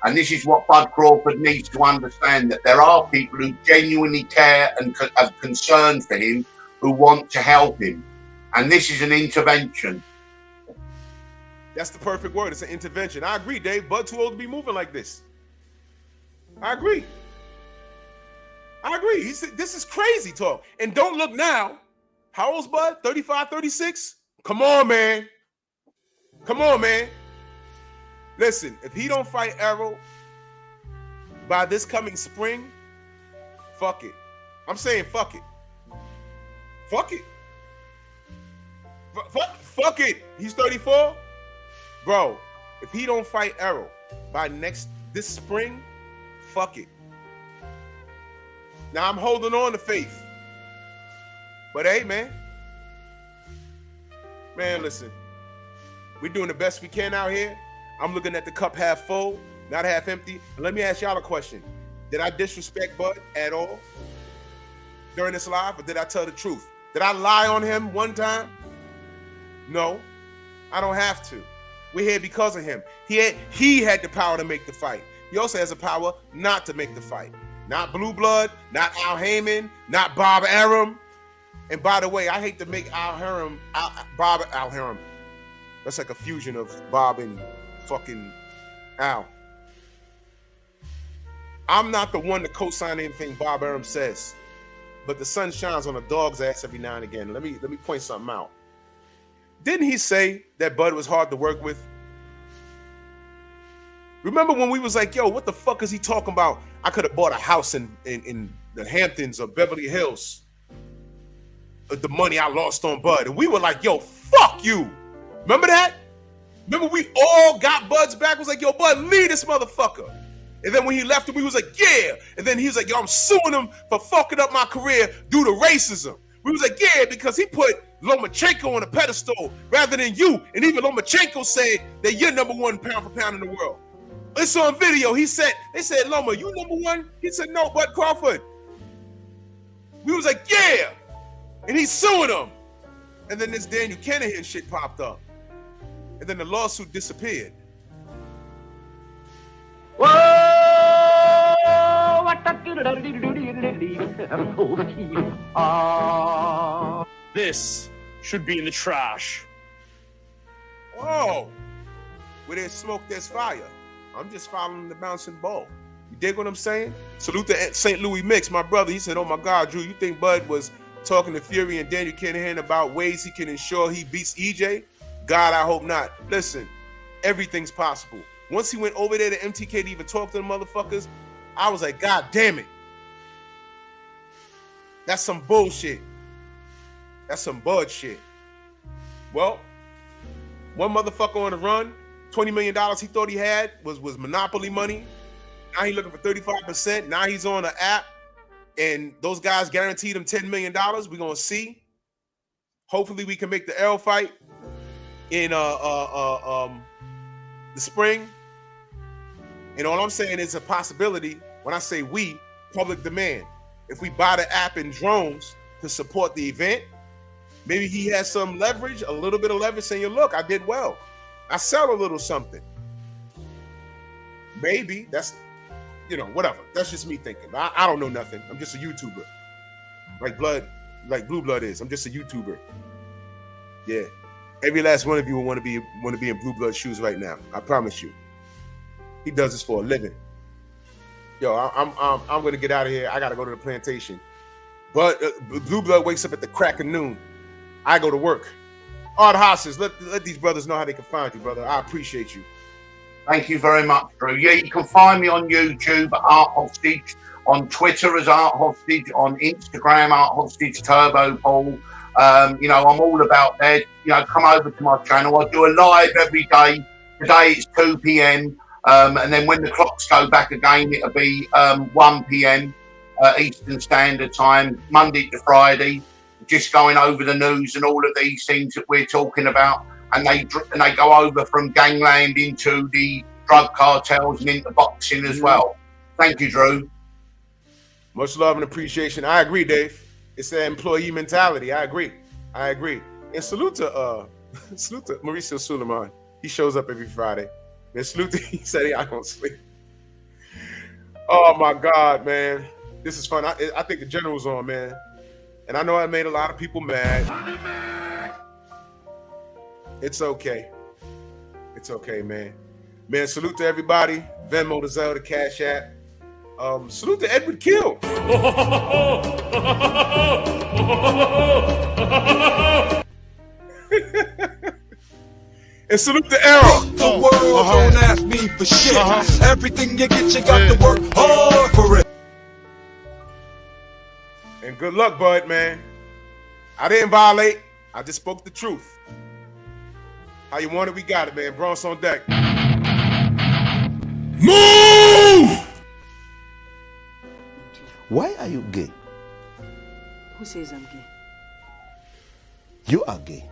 And this is what Bud Crawford needs to understand, that there are people who genuinely care and have concern for him, who want to help him. And this is an intervention. That's the perfect word. It's an intervention. I agree, Dave. Bud's too old to be moving like this. I agree. He said, this is crazy talk. And don't look now. How old's Bud? 35, 36? Come on, man. Listen, if he don't fight Errol by this coming spring, fuck it. I'm saying fuck it. Fuck it. He's 34. Bro, if he don't fight Errol by this spring, fuck it. Now I'm holding on to faith. But hey, man, listen, we're doing the best we can out here. I'm looking at the cup half full, not half empty. And let me ask y'all a question. Did I disrespect Bud at all during this live, or did I tell the truth? Did I lie on him one time? No, I don't have to. We're here because of him. He had the power to make the fight. He also has the power not to make the fight. Not Blue Blood, not Al Heyman, not Bob Arum. And by the way, I hate to make Al Arum. That's like a fusion of Bob and fucking Al. I'm not the one to co-sign anything Bob Arum says, but the sun shines on a dog's ass every now and again. Let me point something out. Didn't he say that Bud was hard to work with? Remember when we was like, yo, what the fuck is he talking about? I could have bought a house in the Hamptons or Beverly Hills with the money I lost on Bud. And we were like, yo, fuck you. Remember that? Remember we all got Bud's back? Was like, yo, Bud, leave this motherfucker. And then when he left him, we was like, yeah. And then he was like, yo, I'm suing him for fucking up my career due to racism. We was like, yeah, because he put Lomachenko on a pedestal rather than you. And even Lomachenko said that you're number one pound for pound in the world. It's on video. They said, Loma, you number one? He said, no, Bud Crawford. We was like, yeah. And he's suing him. And then this Daniel Kinahan shit popped up. And then the lawsuit disappeared. This should be in the trash. Oh, where there's smoke, there's fire. I'm just following the bouncing ball. You dig what I'm saying? Salute to St. Louis Mix, my brother. He said, oh my God, Drew, you think Bud was talking to Fury and Daniel Kinahan about ways he can ensure he beats EJ? God, I hope not. Listen, everything's possible. Once he went over there to MTK to even talk to the motherfuckers, I was like, God damn it. That's some bullshit. That's some Bud shit. Well, one motherfucker on the run, $20 million he thought he had was monopoly money. Now he's looking for 35%. Now he's on an app, and those guys guaranteed him $10 million. We're going to see. Hopefully we can make the L fight in the spring. And all I'm saying is a possibility. When I say we, public demand. If we buy the app in drones to support the event, maybe he has some leverage, a little bit of leverage, saying, look, I did well. I sell a little something. Maybe that's, whatever. That's just me thinking. I don't know nothing. I'm just a YouTuber. Like Blue Blood is. I'm just a YouTuber. Yeah. Every last one of you will want to be in Blue Blood shoes right now. I promise you. He does this for a living. Yo, I'm gonna get out of here. I gotta go to the plantation. But Blue Blood wakes up at the crack of noon. I go to work. Art Hosses, let these brothers know how they can find you, brother. I appreciate you. Thank you very much, Drew. Yeah, you can find me on YouTube, Art Hostage, on Twitter as Art Hostage, on Instagram, Art Hostage Turbo Paul. You know, I'm all about that. You know, come over to my channel. I do a live every day. Today it's 2 p.m. And then when the clocks go back again, it'll be 1 p.m. Eastern Standard Time, Monday to Friday. Just going over the news and all of these things that we're talking about. And they go over from gangland into the drug cartels and into boxing as well. Thank you, Drew. Much love and appreciation. I agree, Dave. It's that employee mentality. I agree. And salute to Mauricio Suleiman. He shows up every Friday. And salute to, he said he not gonna sleep. Oh my God, man. This is fun. I think the general's on, man. And I know I made a lot of people mad. It's okay. It's okay, man. Man, salute to everybody. Venmo, the Zelle, the Cash App. Salute to Edward Kill. And salute to Arrow. The world don't ask me for shit. Everything you get, you got to work hard for it. And good luck, bud, man. I didn't violate. I just spoke the truth. How you want it, we got it, man. Bronx on deck. Move! Why are you gay? Who says I'm gay? You are gay.